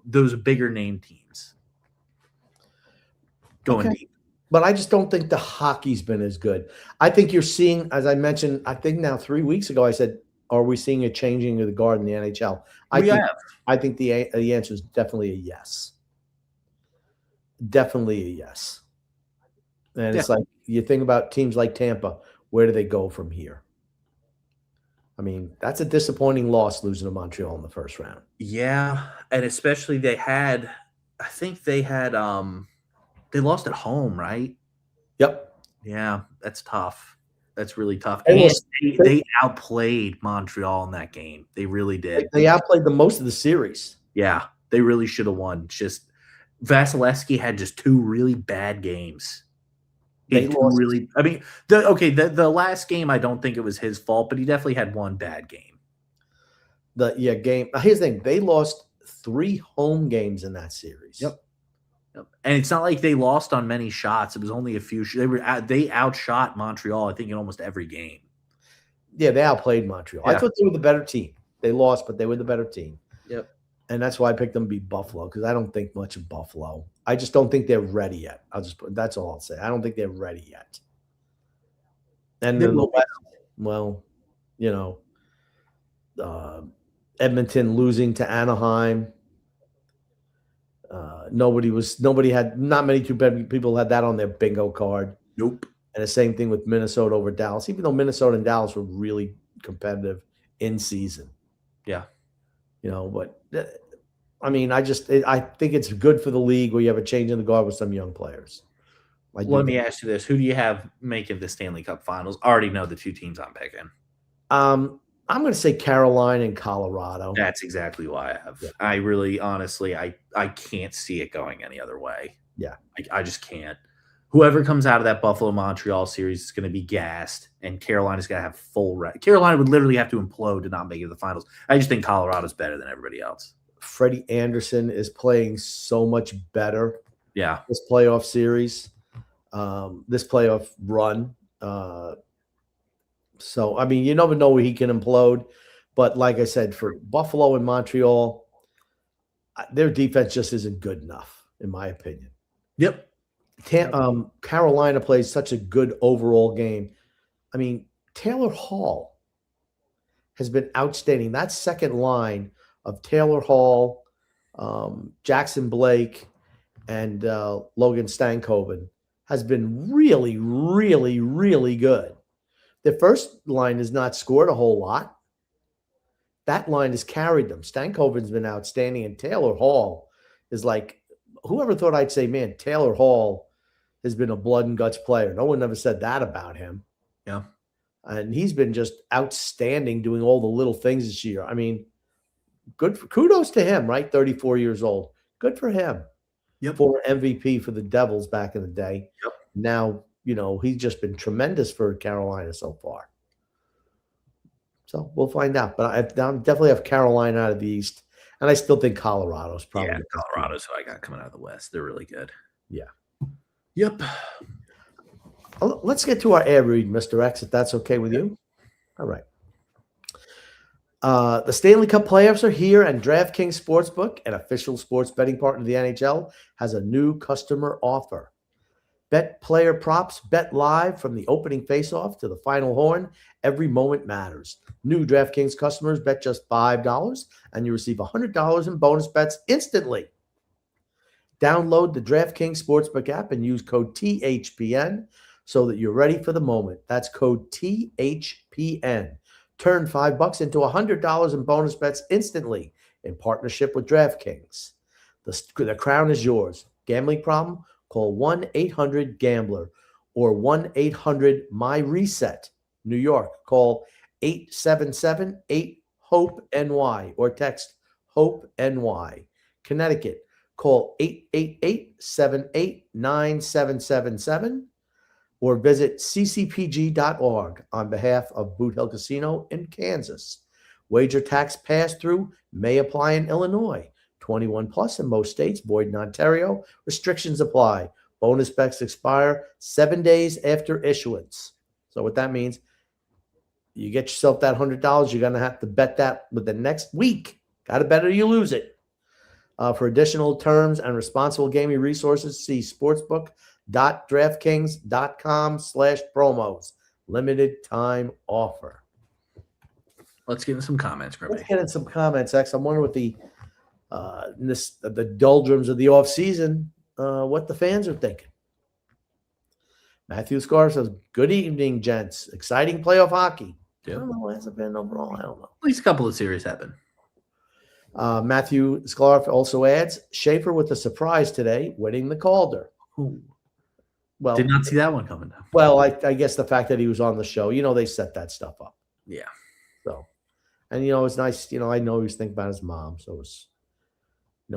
those bigger name teams going deep. But I just don't think the hockey's been as good. I think you're seeing, as I mentioned, I think now 3 weeks ago, I said, are we seeing a changing of the guard in the NHL? I think the answer is definitely a yes. Definitely a yes. And it's like you think about teams like Tampa, where do they go from here? I mean, that's a disappointing loss losing to Montreal in the first round. Yeah, and especially they lost at home, right? Yep. Yeah, that's tough. That's really tough. And they outplayed Montreal in that game. They really did. They outplayed the most of the series. Yeah, they really should have won. Just Vasilevsky had just two really bad games. They lost. Really. I mean, the last game, I don't think it was his fault, but he definitely had one bad game. Game. Here's the thing: they lost 3 home games in that series. Yep. And it's not like they lost on many shots. It was only a few. They outshot Montreal, I think, in almost every game. Yeah, they outplayed Montreal. Yeah. I thought they were the better team. They lost, but they were the better team. Yep. And that's why I picked them to beat Buffalo, because I don't think much of Buffalo. I just don't think they're ready yet. That's all I'll say. I don't think they're ready yet. And then the West, Edmonton losing to Anaheim. Not many people had that on their bingo card. Nope. And the same thing with Minnesota over Dallas, even though Minnesota and Dallas were really competitive in season. Yeah. But I think it's good for the league where you have a change in the guard with some young players. Let me ask you this. Who do you have making the Stanley Cup Finals? I already know the 2 teams I'm picking. I'm going to say Carolina and Colorado. That's exactly why I have. Yeah. I really, honestly, I can't see it going any other way. Yeah. I just can't. Whoever comes out of that Buffalo-Montreal series is going to be gassed, and Carolina's going to have full – Carolina would literally have to implode to not make it to the finals. I just think Colorado's better than everybody else. Freddie Anderson is playing so much better Yeah. this playoff series, this playoff run. So, I mean, you never know where he can implode. But like I said, for Buffalo and Montreal, their defense just isn't good enough, in my opinion. Yep. Carolina plays such a good overall game. I mean, Taylor Hall has been outstanding. That second line of Taylor Hall, Jackson Blake, and Logan Stankoven has been really, really, really good. The first line has not scored a whole lot. That line has carried them. Stankoven's been outstanding, and Taylor Hall is like, whoever thought I'd say, man, Taylor Hall has been a blood and guts player. No one ever said that about him. Yeah. And he's been just outstanding doing all the little things this year. I mean, kudos to him, right? 34 years old. Good for him. Yep. Former MVP for the Devils back in the day. Yep. Now, he's just been tremendous for Carolina so far. So we'll find out. But I definitely have Carolina out of the East. And I still think Colorado's probably. Yeah, Colorado's who I got coming out of the West. They're really good. Yeah. Yep. Let's get to our air read, Mr. X, if that's okay with you. All right. The Stanley Cup playoffs are here, and DraftKings Sportsbook, an official sports betting partner of the NHL, has a new customer offer. Bet player props, bet live from the opening faceoff to the final horn. Every moment matters. New DraftKings customers bet just $5, and you receive $100 in bonus bets instantly. Download the DraftKings Sportsbook app and use code THPN so that you're ready for the moment. That's code THPN. Turn $5 into $100 in bonus bets instantly in partnership with DraftKings. The crown is yours. Gambling problem? Call 1-800-GAMBLER or 1-800-MY-RESET. New York, call 877-8-HOPE-NY or text HOPE-NY. Connecticut, call 888-78-9777 or visit ccpg.org on behalf of Boot Hill Casino in Kansas. Wager tax pass-through may apply in Illinois. 21 plus in most states, void in Ontario. Restrictions apply. Bonus bets expire 7 days after issuance. So what that means, you get yourself that $100, you're going to have to bet that with the next week. Got to bet or you lose it. For additional terms and responsible gaming resources, see sportsbook.draftkings.com/promos. Limited time offer. Let's get in some comments, Grimmy. Let's get in some comments, X. I'm wondering what the doldrums of the off season, what the fans are thinking. Matthew Schaefer says, "Good evening, gents. Exciting playoff hockey." Yep. I don't know. Has it been overall? I don't know. At least a couple of series happen. Matthew Schaefer also adds, Schaefer with a surprise today, winning the Calder. Ooh. Well, Did not see that one coming down. Well, I guess the fact that he was on the show, they set that stuff up. Yeah. So, and it's nice. I know he was thinking about his mom, so it was,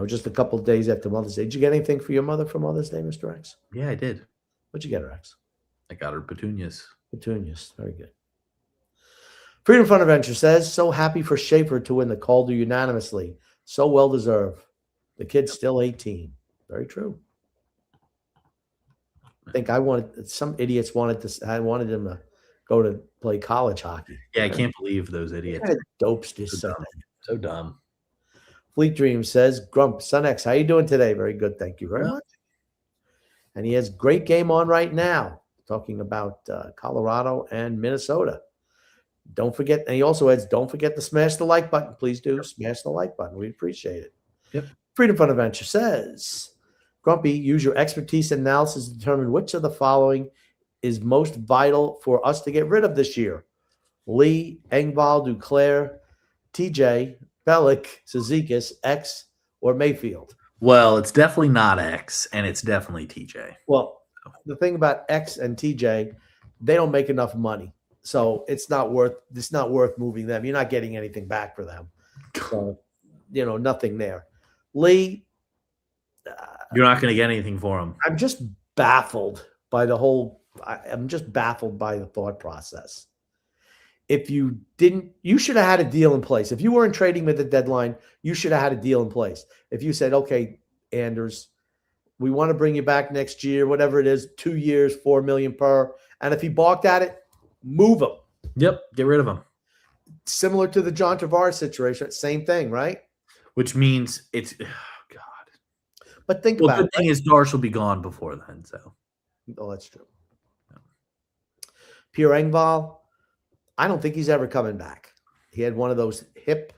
just a couple of days after Mother's Day. Did you get anything for your mother for Mother's Day, Mr. X? Yeah, I did. What'd you get her, X? I got her petunias. Petunias. Very good. Freedom Fun Adventure says, so happy for Schaefer to win the Calder unanimously. So well deserved. The kid's still 18. Very true. I think some idiots I wanted him to go to play college hockey. Yeah, I can't believe those idiots. What kind of dopes just So said dumb. that? So dumb. Fleet Dream says, Grump, Son X, how you doing today? Very good. Thank you very much. And he has great game on right now, talking about Colorado and Minnesota. Don't forget, and he also adds, don't forget to smash the like button. Please do smash the like button. We appreciate it. Yep. Freedom Fun Adventure says, Grumpy, use your expertise and analysis to determine which of the following is most vital for us to get rid of this year. Lee, Engvall, Duclair, TJ, Bellick, Cizikas, X, or Mayfield. Well, it's definitely not X, and it's definitely TJ. Well, the thing about X and TJ, they don't make enough money. So it's not worth moving them. You're not getting anything back for them. So, nothing there. Lee, you're not going to get anything for him. I'm just baffled by the thought process. if you didn't, you should have had a deal in place. If you weren't trading at the deadline, you should have had a deal in place. If you said, okay, Anders, we want to bring you back next year, whatever it is, 2 years, $4 million per. And if he balked at it, move him. Yep, get rid of him. Similar to the John Tavares situation, same thing, right? Which means it's God. But think Well, about the it. thing is, Darsh will be gone before then. So, Oh, that's true. Pierre Engvall, I don't think he's ever coming back. He had one of those hip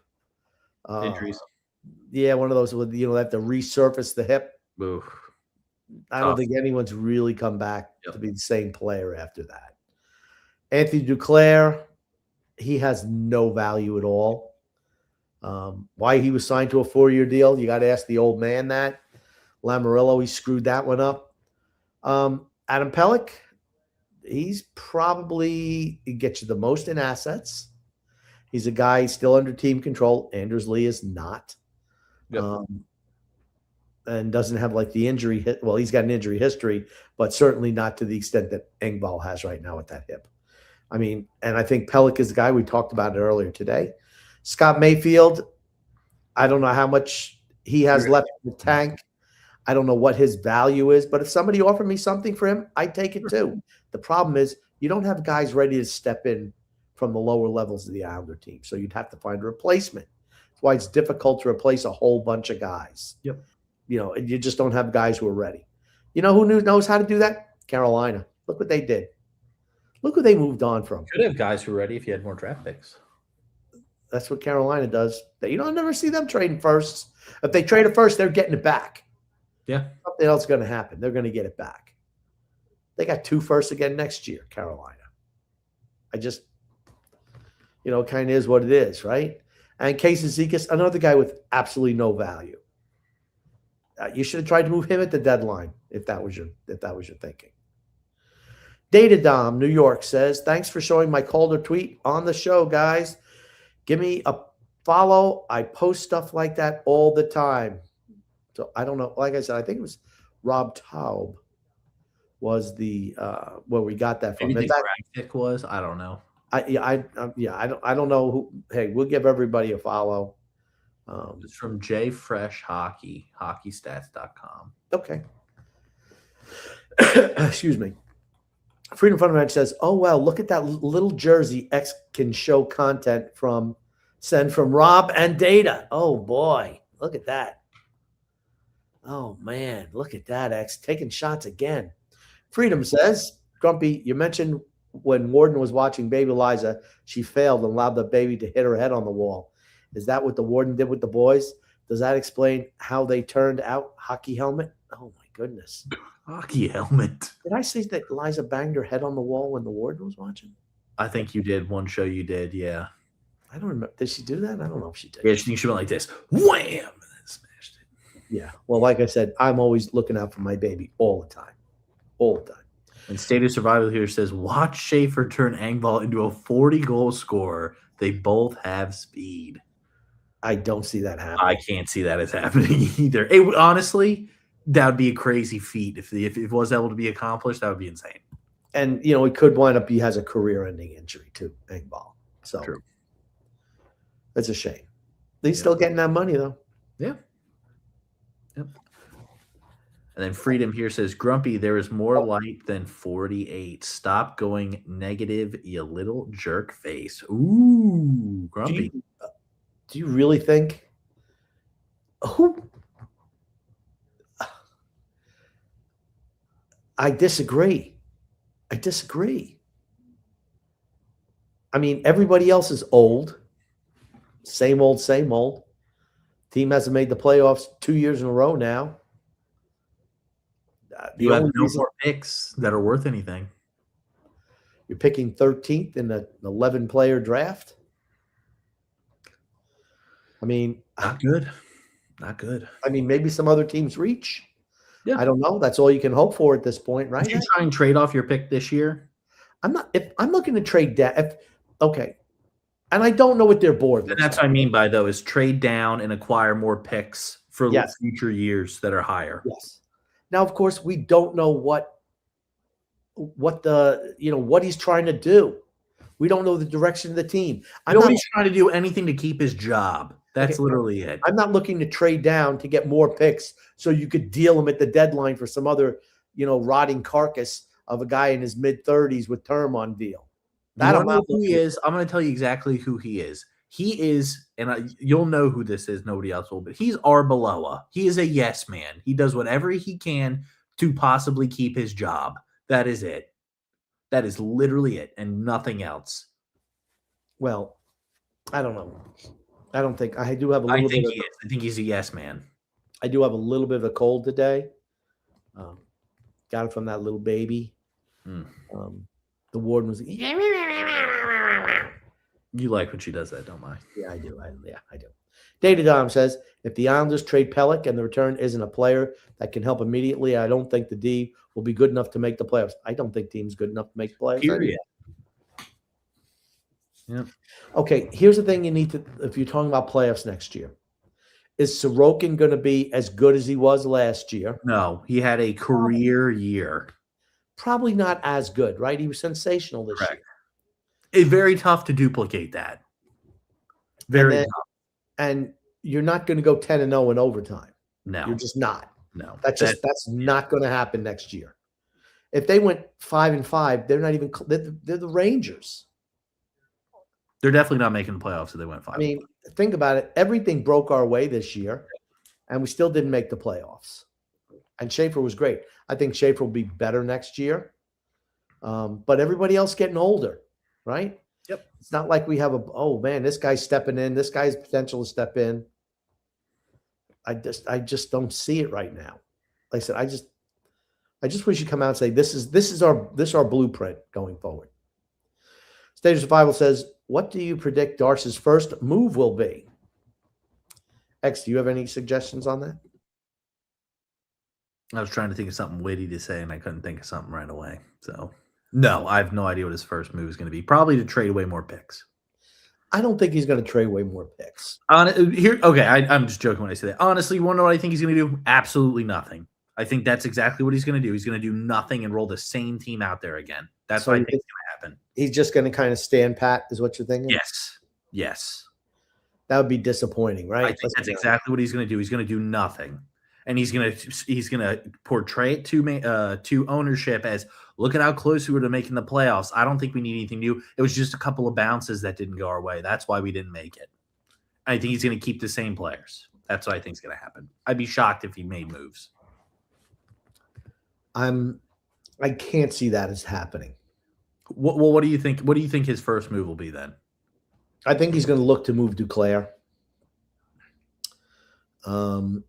injuries. Yeah, one of those with, they have to resurface the hip. Oof. I don't think anyone's really come back to be the same player after that. Anthony Duclair, he has no value at all. Why he was signed to a 4-year deal, you got to ask the old man that. Lamoriello, he screwed that one up. Adam Pelech, he's probably he gets you the most in assets. He's a guy still under team control. Anders Lee is not. Yep. And doesn't have like the injury – well, he's got an injury history, but certainly not to the extent that Engvall has right now with that hip. I mean, and I think Pelech is the guy. We talked about it earlier today. Scott Mayfield, I don't know how much he has left in the tank. I don't know what his value is, but if somebody offered me something for him, I'd take it too. The problem is you don't have guys ready to step in from the lower levels of the Islander team, so you'd have to find a replacement. That's why it's difficult to replace a whole bunch of guys. Yep. And you just don't have guys who are ready. You know who knows how to do that? Carolina. Look what they did. Look who they moved on from. Could have guys who are ready if you had more draft picks. That's what Carolina does. You don't never see them trading firsts. If they trade it first, they're getting it back. Yeah. Something else is going to happen. They're going to get it back. They got 2 firsts again next year, Carolina. I just, it kind of is what it is, right? And Casey Zikas, another guy with absolutely no value. You should have tried to move him at the deadline if that was your thinking. Data Dom, New York says, thanks for showing my Calder tweet on the show, guys. Give me a follow. I post stuff like that all the time. So I don't know. Like I said, I think it was Rob Taub was the where we got that from. Maybe the graphic was. I don't know. I don't know who. Hey, we'll give everybody a follow. It's from J Fresh Hockey, hockeystats.com. Okay. Excuse me. Freedom Fundamental says, oh, well, look at that little jersey X can show content send from Rob and Data. Oh, boy. Look at that. Oh, man. Look at that, X. Taking shots again. Freedom says, Grumpy, you mentioned when Warden was watching baby Liza, she failed and allowed the baby to hit her head on the wall. Is that what the Warden did with the boys? Does that explain how they turned out? Hockey helmet? Oh, my goodness. Hockey helmet. Did I say that Liza banged her head on the wall when the Warden was watching? I think you did. One show you did, yeah. I don't remember. Did she do that? I don't know if she did. Yeah, she went like this. Wham! And then smashed it. Yeah. Well, like I said, I'm always looking out for my baby all the time. All the time. And State of Survival here says, watch Schaefer turn Engvall into a 40-goal scorer. They both have speed. I don't see that happening. I can't see that as happening either. Honestly, that would be a crazy feat. If it was able to be accomplished, that would be insane. And, it could wind up he has a career-ending injury too, Engvall. So True. That's a shame. He's still getting that money, though. Yeah. Yep. And then Freedom here says, Grumpy, there is more light than 48. Stop going negative, you little jerk face. Ooh, Grumpy. Do you really think who? I disagree. I mean, everybody else is old. Same old, same old. Team hasn't made the playoffs 2 years in a row now. You have no more picks that are worth anything. You're picking 13th in an 11-player draft. I mean, not good. Not good. I mean, maybe some other teams reach. Yeah. I don't know. That's all you can hope for at this point, right? Did you try and trade off your pick this year? If I'm looking to trade down, okay. And I don't know what their board looks That's like. what I mean by, though, is trade down and acquire more picks for future years that are higher. Yes. Now, of course, we don't know what he's trying to do. We don't know the direction of the team. Nobody's trying to do anything to keep his job. That's literally it. I'm not looking to trade down to get more picks so you could deal him at the deadline for some other, rotting carcass of a guy in his mid-30s with term on deal. That I'm not who he is. I'm going to tell you exactly who he is. He is, and you'll know who this is. Nobody else will, but he's Arbeloa. He is a yes man. He does whatever he can to possibly keep his job. That is it. That is literally it, and nothing else. Well, I don't know. I don't think I do have a little bit. I think he's a yes man. I do have a little bit of a cold today. Got it from that little baby. The warden was. You like when she does that, don't I? Yeah, I do. I do. Data Dom says, if the Islanders trade Pulock and the return isn't a player that can help immediately, I don't think the D will be good enough to make the playoffs. I don't think team's good enough to make the playoffs. Period. Yeah. Okay, here's the thing you need to, if you're talking about playoffs next year. Is Sorokin going to be as good as he was last year? No, he had a career year. Probably not as good, right? He was sensational this year. It's very tough to duplicate that. Very tough. And you're not going to go 10-0 in overtime. No. You're just not. No. That's not going to happen next year. If they went 5-5, they're not even they're the Rangers. They're definitely not making the playoffs if they went 5. I mean, think about it. Everything broke our way this year, and we still didn't make the playoffs. And Schaefer was great. I think Schaefer will be better next year. But everybody else getting older, right? Yep. It's not like we have this guy's stepping in. This guy's potential to step in. I just don't see it right now. Like I said, I just wish you come out and say this is our blueprint going forward. Stage of Survival says, what do you predict Darce's first move will be? X, do you have any suggestions on that? I was trying to think of something witty to say, and I couldn't think of something right away. So, no, I have no idea what his first move is going to be. Probably to trade away more picks. I don't think he's going to trade away more picks. I'm just joking when I say that. Honestly, you want to know what I think he's going to do? Absolutely nothing. I think that's exactly what he's going to do. He's going to do nothing and roll the same team out there again. That's what I think is going to happen. He's just going to kind of stand pat, is what you're thinking? Yes. That would be disappointing, right? I think that's exactly what he's going to do. He's going to do nothing. And he's going to portray it to ownership as, look at how close we were to making the playoffs. I don't think we need anything new. It was just a couple of bounces that didn't go our way. That's why we didn't make it. I think he's going to keep the same players. That's what I think is going to happen. I'd be shocked if he made moves. I can't see that as happening. What do you think? What do you think his first move will be then? I think he's going to look to move Duclair. I'm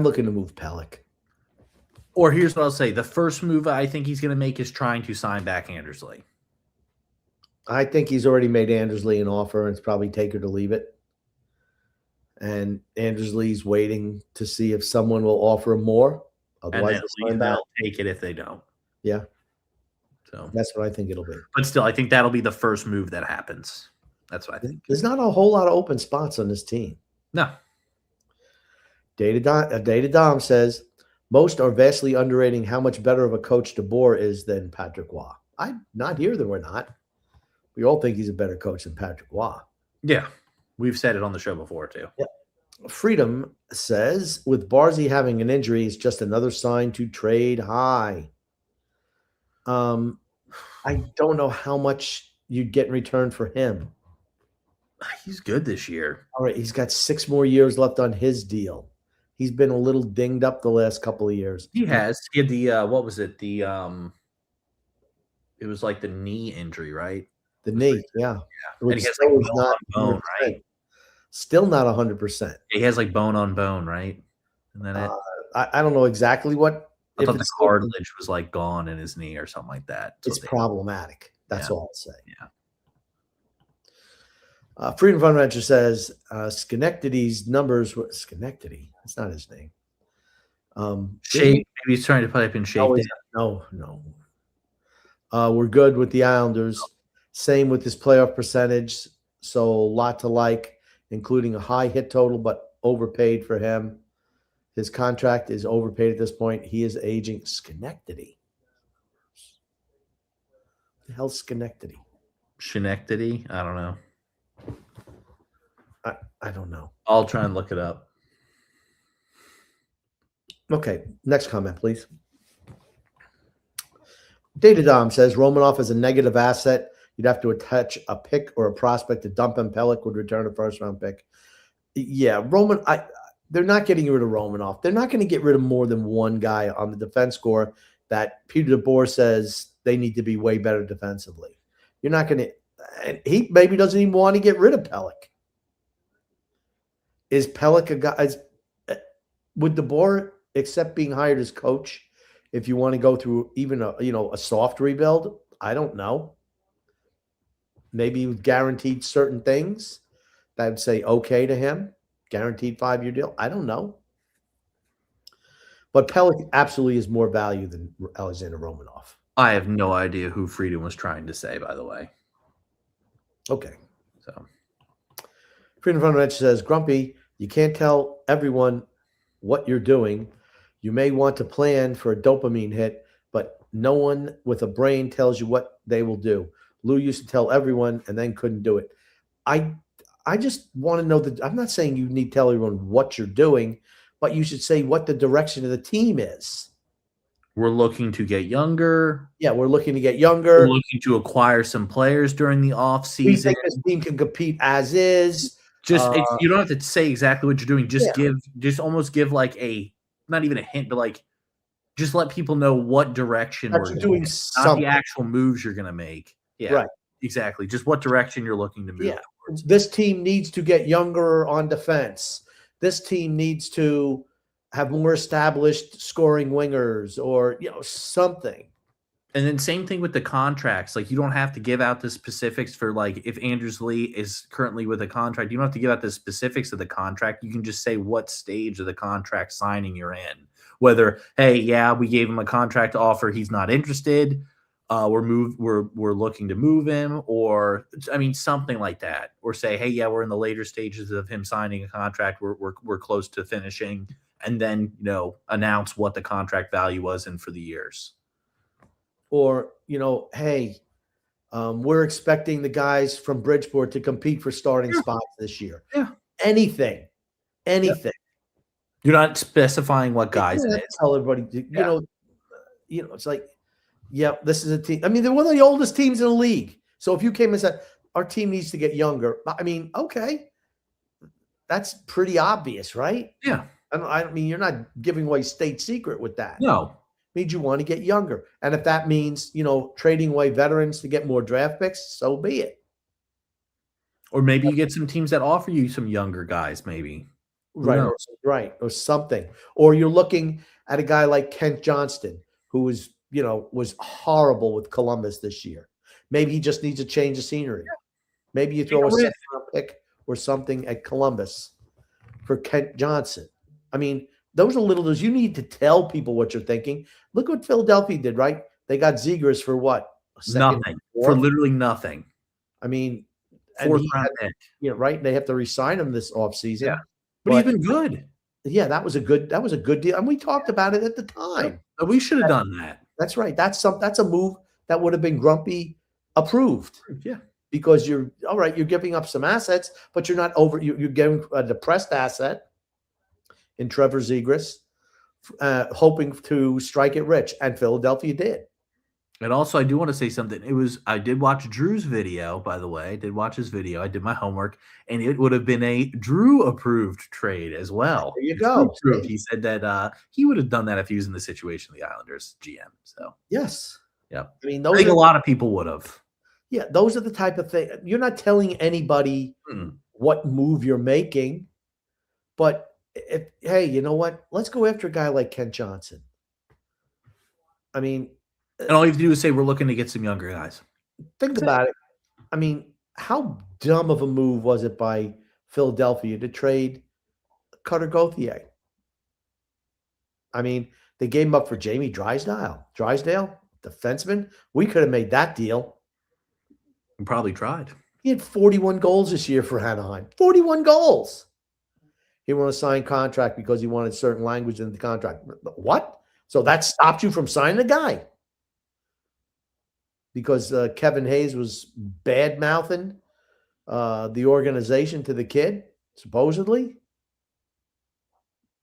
looking to move Pulock. Or here's what I'll say. The first move I think he's going to make is trying to sign back Andersley. I think he's already made Andersley an offer, and it's probably take it or leave it. And Andersley's waiting to see if someone will offer him more. Otherwise, they'll take it if they don't. Yeah. So that's what I think it'll be. But still, I think that'll be the first move that happens. That's what I think. There's not a whole lot of open spots on this team. No. Data Dom says, most are vastly underrating how much better of a coach DeBoer is than Patrick Waugh. I'm not here that we're not. We all think he's a better coach than Patrick Waugh. Yeah. We've said it on the show before, too. Yeah. Freedom says, with Barzy having an injury, it's just another sign to trade high. I don't know how much you'd get in return for him. He's good this year. All right, he's got 6 more years left on his deal. He's been a little dinged up the last couple of years. He has. He had the what was it? The it was like the knee injury, right? The knee, yeah. And he has like bone on bone, right? Still not 100%. He has like bone on bone, right? And then I don't know exactly what. I thought the cartilage was like gone in his knee or something like that. It's problematic. That's all I'll say. Yeah. Freedom Fund Venture says Schenectady's numbers were Schenectady. That's not his name. Shape. Maybe he's trying to pipe in shape. No. We're good with the Islanders. Same with his playoff percentage. So a lot to like, including a high hit total, but overpaid for him. His contract is overpaid at this point. He is aging. Schenectady. The hell's Schenectady? Schenectady? I don't know. I don't know. I'll try and look it up. Okay, next comment, please. Data Dom says Romanov is a negative asset. You'd have to attach a pick or a prospect to dump him. Pulock would return a first-round pick. Yeah, they're not getting rid of Romanov. They're not going to get rid of more than one guy on the defense corps that Peter DeBoer says they need to be way better defensively. You're not going to – and he maybe doesn't even want to get rid of Pulock. Is Pulock a guy – would DeBoer accept being hired as coach if you want to go through even a soft rebuild? I don't know. Maybe you've guaranteed certain things that would say okay to him. Guaranteed 5-year deal. I don't know. But Pulock absolutely is more value than Alexander Romanov. I have no idea who Frieden was trying to say, by the way. Okay. So Freedom from Rich says, Grumpy, you can't tell everyone what you're doing. You may want to plan for a dopamine hit, but no one with a brain tells you what they will do. Lou used to tell everyone and then couldn't do it. I just want to know that I'm not saying you need to tell everyone what you're doing, but you should say what the direction of the team is. we're looking to get younger. Yeah, we're looking to get younger. We're looking to acquire some players during the off We season. think this team can compete as is. Just you don't have to say exactly what you're doing. Just Yeah. almost give like a not even a hint, but like just let people know what direction That we're you're going, doing not something. the actual moves you're going to make. Yeah, Right. exactly. Just what direction you're looking to move. Yeah. This team needs to get younger on defense. This team needs to have more established scoring wingers or something. And then same thing with the contracts. Like you don't have to give out the specifics for like if Andrews Lee is currently with a contract, you don't have to give out the specifics of the contract. You can just say what stage of the contract signing you're in. Whether, hey, yeah, we gave him a contract offer, he's not interested. We're looking to move him, or I mean something like that. Or say, hey, yeah, we're in the later stages of him signing a contract. We're close to finishing, and then announce what the contract value was and for the years. Or, hey, we're expecting the guys from Bridgeport to compete for starting spots this year. Yeah. Anything. You're not specifying what guys it is. Tell everybody, it's like, yeah, this is a team. I mean, they're one of the oldest teams in the league. So if you came and said, our team needs to get younger, I mean, okay, that's pretty obvious, right? Yeah. I mean, you're not giving away state secret with that. No. Means you want to get younger. And if that means, trading away veterans to get more draft picks, so be it. Or maybe you get some teams that offer you some younger guys, maybe. Right. Or something. Or you're looking at a guy like Kent Johnston, who was horrible with Columbus this year. Maybe he just needs a change of scenery. Maybe you throw a second-round pick or something at Columbus for Kent Johnson. I mean, those are little things. You need to tell people what you're thinking. Look what Philadelphia did, right? They got Zegras for what? Nothing. For literally nothing. I mean, fourth round pick. Right? They have to re-sign him this offseason. Yeah. But he's been good. Yeah, that was a good deal. And we talked about it at the time. We should have done that. That's right. That's a move that would have been Grumpy approved. Yeah. Because you're giving up some assets, but you're not you're getting a depressed asset in Trevor Zegras, hoping to strike it rich, and Philadelphia did. And also, I do want to say something. I did watch Drew's video, by the way. I did watch his video. I did my homework, and it would have been a Drew-approved trade as well. There you go. He said that he would have done that if he was in the situation of the Islanders GM. So yes, yeah. I mean, I think a lot of people would have. Yeah, those are the type of thing. You're not telling anybody what move you're making, but hey, you know what? Let's go after a guy like Kent Johnson. I mean, and all you have to do is say we're looking to get some younger guys. Think about it. I mean, how dumb of a move was it by Philadelphia to trade Cutter Gauthier? I mean, they gave him up for Jamie Drysdale, defenseman. We could have made that deal. We probably tried. He had 41 goals this year for Anaheim. 41 goals. He wanted to sign contract because he wanted certain language in the contract. What? So that stopped you from signing the guy? because Kevin Hayes was bad mouthing the organization to the kid, supposedly.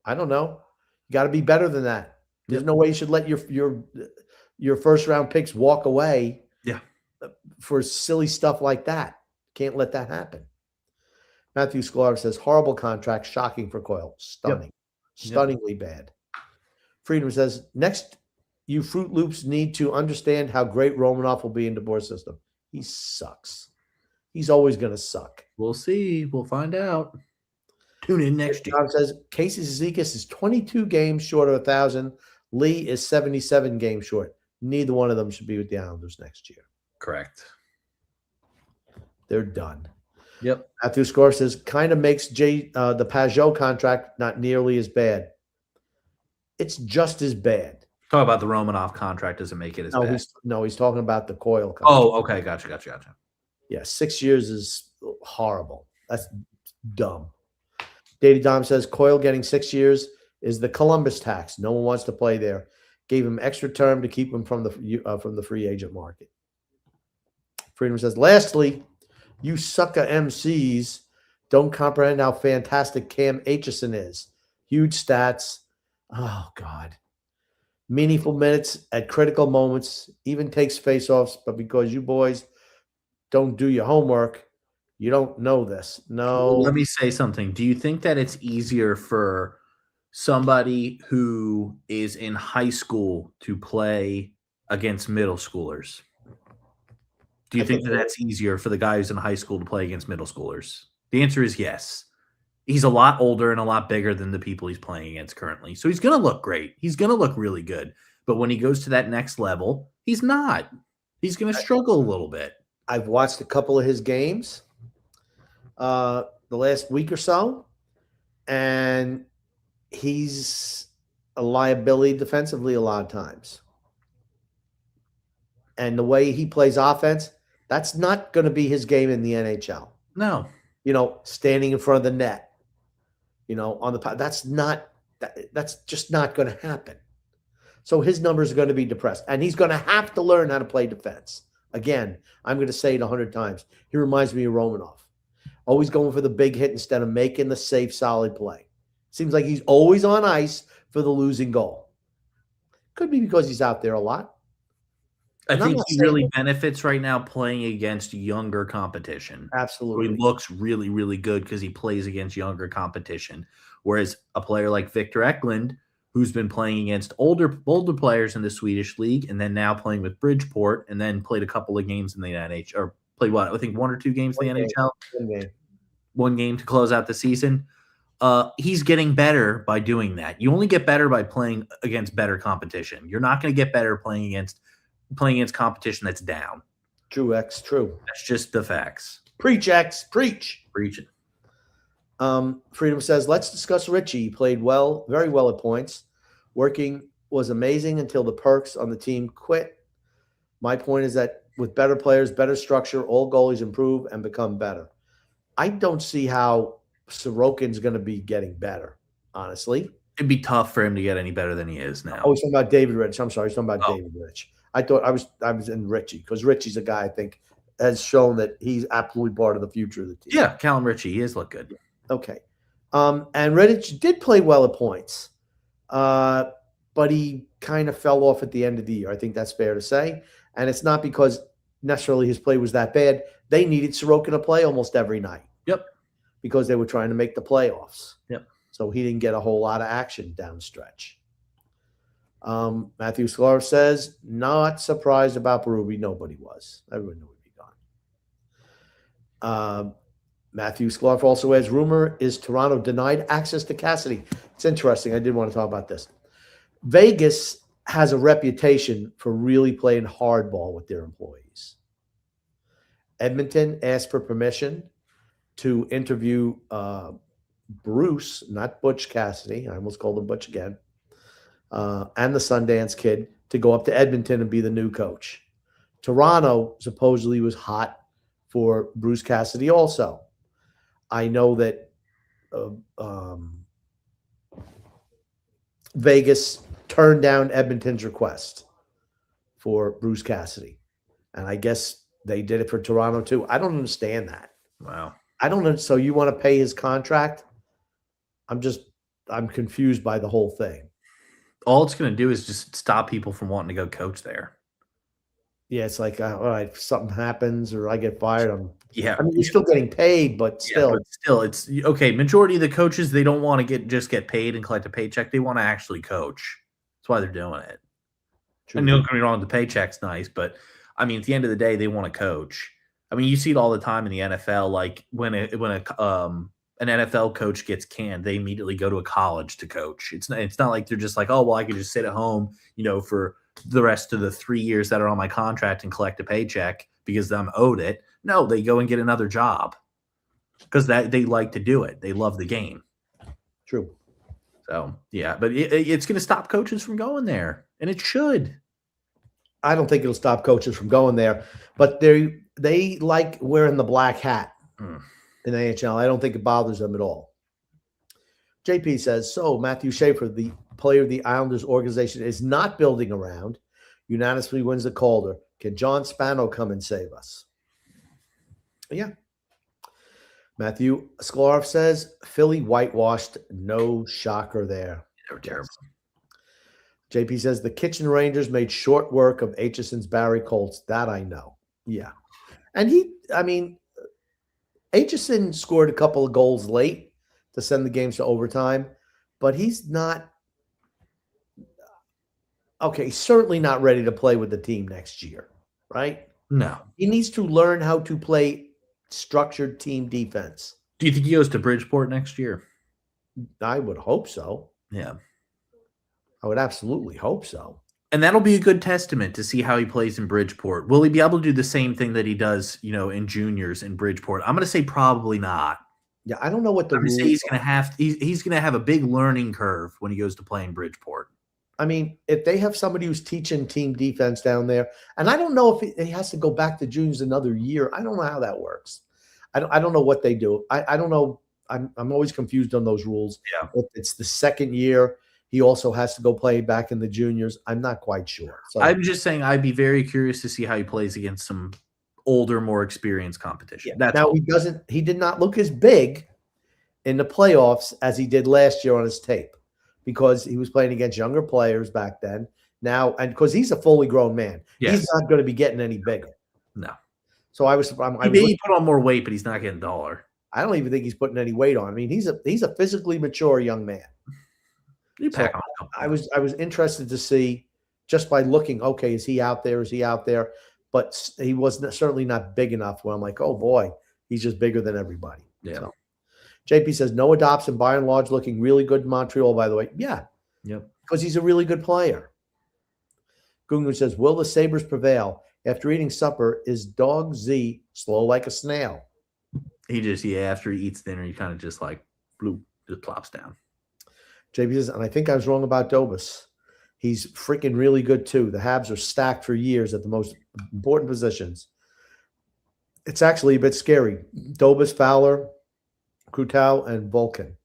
I don't know. You got to be better than that. There's no way you should let your first round picks walk away. Yeah. For silly stuff like that. Can't let that happen. Matthew Sklar says horrible contract, shocking for Coyle. Stunning. Stunningly bad. Freedom says next, you Fruit Loops need to understand how great Romanoff will be in DeBoer's system. He sucks. He's always going to suck. We'll see. We'll find out. Tune in next year. Tom says Casey Zizekas is 22 games short of 1,000. Lee is 77 games short. Neither one of them should be with the Islanders next year. Correct. They're done. Yep. Matthew Score says kind of makes the Pajot contract not nearly as bad. It's just as bad. Talk about the Romanoff contract doesn't make it as bad. He's talking about the Coyle contract. Oh, okay. Gotcha. Yeah, 6 years is horrible. That's dumb. Davey Dom says Coyle getting 6 years is the Columbus tax. No one wants to play there. Gave him extra term to keep him from the free agent market. Freedom says, lastly, you sucker MCs don't comprehend how fantastic Cam Aitchison is. Huge stats. Oh, God. Meaningful minutes at critical moments. Even takes faceoffs, but because you boys don't do your homework, you don't know this. No. Let me say something. Do you think that it's easier for somebody who is in high school to play against middle schoolers? Do you think that that's easier for the guy who's in high school to play against middle schoolers? The answer is yes. He's a lot older and a lot bigger than the people he's playing against currently. So he's going to look great. He's going to look really good. But when he goes to that next level, he's not. He's going to struggle a little bit. I've watched a couple of his games the last week or so, and he's a liability defensively a lot of times. And the way he plays offense, that's not going to be his game in the NHL. No. Standing in front of the net, on the that's just not going to happen. So his numbers are going to be depressed, and he's going to have to learn how to play defense. Again, I'm going to say it 100 times. He reminds me of Romanoff. Always going for the big hit instead of making the safe, solid play. Seems like he's always on ice for the losing goal. Could be because he's out there a lot. I think he really benefits right now playing against younger competition. Absolutely. So he looks really, really good because he plays against younger competition. Whereas a player like Victor Eklund, who's been playing against older players in the Swedish league and then now playing with Bridgeport and then played a couple of games in the NHL, or played I think 1 or 2 games in the NHL. One game to close out the season. He's getting better by doing that. You only get better by playing against better competition. You're not going to get better playing against competition that's down. True, X, true. That's just the facts. Preach, X, preach. Preach it. Freedom says, let's discuss Richie. He played well, very well at points. Working was amazing until the perks on the team quit. My point is that with better players, better structure, all goalies improve and become better. I don't see how Sorokin's going to be getting better, honestly. It'd be tough for him to get any better than he is now. Oh, he's talking about David Rich. I'm sorry, he's talking about David Rich. I thought I was in Richie because Richie's a guy I think has shown that he's absolutely part of the future of the team. Yeah, Callum Ritchie, he has looked good. Okay. And Redditch did play well at points, but he kind of fell off at the end of the year. I think that's fair to say. And it's not because necessarily his play was that bad. They needed Sorokin to play almost every night. Yep. Because they were trying to make the playoffs. Yep. So he didn't get a whole lot of action down the stretch. Matthew Sklar says, not surprised about Berube. Nobody was. Everyone knew he'd be gone. Matthew Sklar also adds, rumor is Toronto denied access to Cassidy. It's interesting. I did want to talk about this. Vegas has a reputation for really playing hardball with their employees. Edmonton asked for permission to interview Bruce, not Butch Cassidy. I almost called him Butch again. And the Sundance Kid to go up to Edmonton and be the new coach. Toronto supposedly was hot for Bruce Cassidy also. I know that Vegas turned down Edmonton's request for Bruce Cassidy. And I guess they did it for Toronto too. I don't understand that. Wow. I don't know. So you want to pay his contract? I'm confused by the whole thing. All it's going to do is just stop people from wanting to go coach there. Yeah, it's like, all right, if something happens or I get fired, Yeah. I mean, you're still getting paid, but still. But still, it's okay. Majority of the coaches, they don't want to just get paid and collect a paycheck. They want to actually coach. That's why they're doing it. True. And don't get me wrong, the paycheck's nice, but I mean, at the end of the day, they want to coach. I mean, you see it all the time in the NFL. Like when an NFL coach gets canned, they immediately go to a college to coach. It's not like they're just like, oh well, I could just sit at home, for the rest of the 3 years that are on my contract and collect a paycheck because I'm owed it. No, they go and get another job because they like to do it. They love the game. True. So yeah, but it's going to stop coaches from going there, and it should. I don't think it'll stop coaches from going there, but they like wearing the black hat in the NHL. I don't think it bothers them at all. JP says, so Matthew Schaefer, the player of the Islanders organization, is not building around. Unanimously wins the Calder. Can John Spano come and save us? Yeah. Matthew Sklarov says, Philly whitewashed. No shocker there. They were terrible. JP says, the Kitchen Rangers made short work of Aitchison's Barry Colts. That I know. Yeah. And Aitchison scored a couple of goals late to send the games to overtime, but he's not – okay, he's certainly not ready to play with the team next year, right? No. He needs to learn how to play structured team defense. Do you think he goes to Bridgeport next year? I would hope so. Yeah. I would absolutely hope so. And that'll be a good testament to see how he plays in Bridgeport. Will he be able to do the same thing that he does, in juniors in Bridgeport? I'm going to say probably not. Yeah, I don't know what the I'm going to say he's going to have a big learning curve when he goes to play in Bridgeport. I mean, if they have somebody who's teaching team defense down there, and I don't know if he has to go back to juniors another year. I don't know how that works. I don't know what they do. I don't know. I'm always confused on those rules. Yeah. If it's the second year, he also has to go play back in the juniors. I'm not quite sure. So I'm just saying I'd be very curious to see how he plays against some older, more experienced competition. Yeah. Now he did not look as big in the playoffs as he did last year on his tape because he was playing against younger players back then. Now, and because he's a fully grown man, yes. He's not going to be getting any bigger. No. So he put on more weight, but he's not getting taller. I don't even think he's putting any weight on. I mean, he's a physically mature young man. So I was interested to see just by looking, okay, is he out there? Is he out there? But he was certainly not big enough where I'm like, oh boy, he's just bigger than everybody. Yeah. So, JP says Noah Dobson by and large looking really good in Montreal, by the way. Yeah. Yep. Because he's a really good player. Gungun says, will the Sabres prevail? After eating supper, is Dog Z slow like a snail? He just, after he eats dinner, he kind of just like, bloop, just plops down. JP says, and I think I was wrong about Dobas. He's freaking really good too. The Habs are stacked for years at the most important positions. It's actually a bit scary. Dobas, Fowler, Krutau, and Vulcan.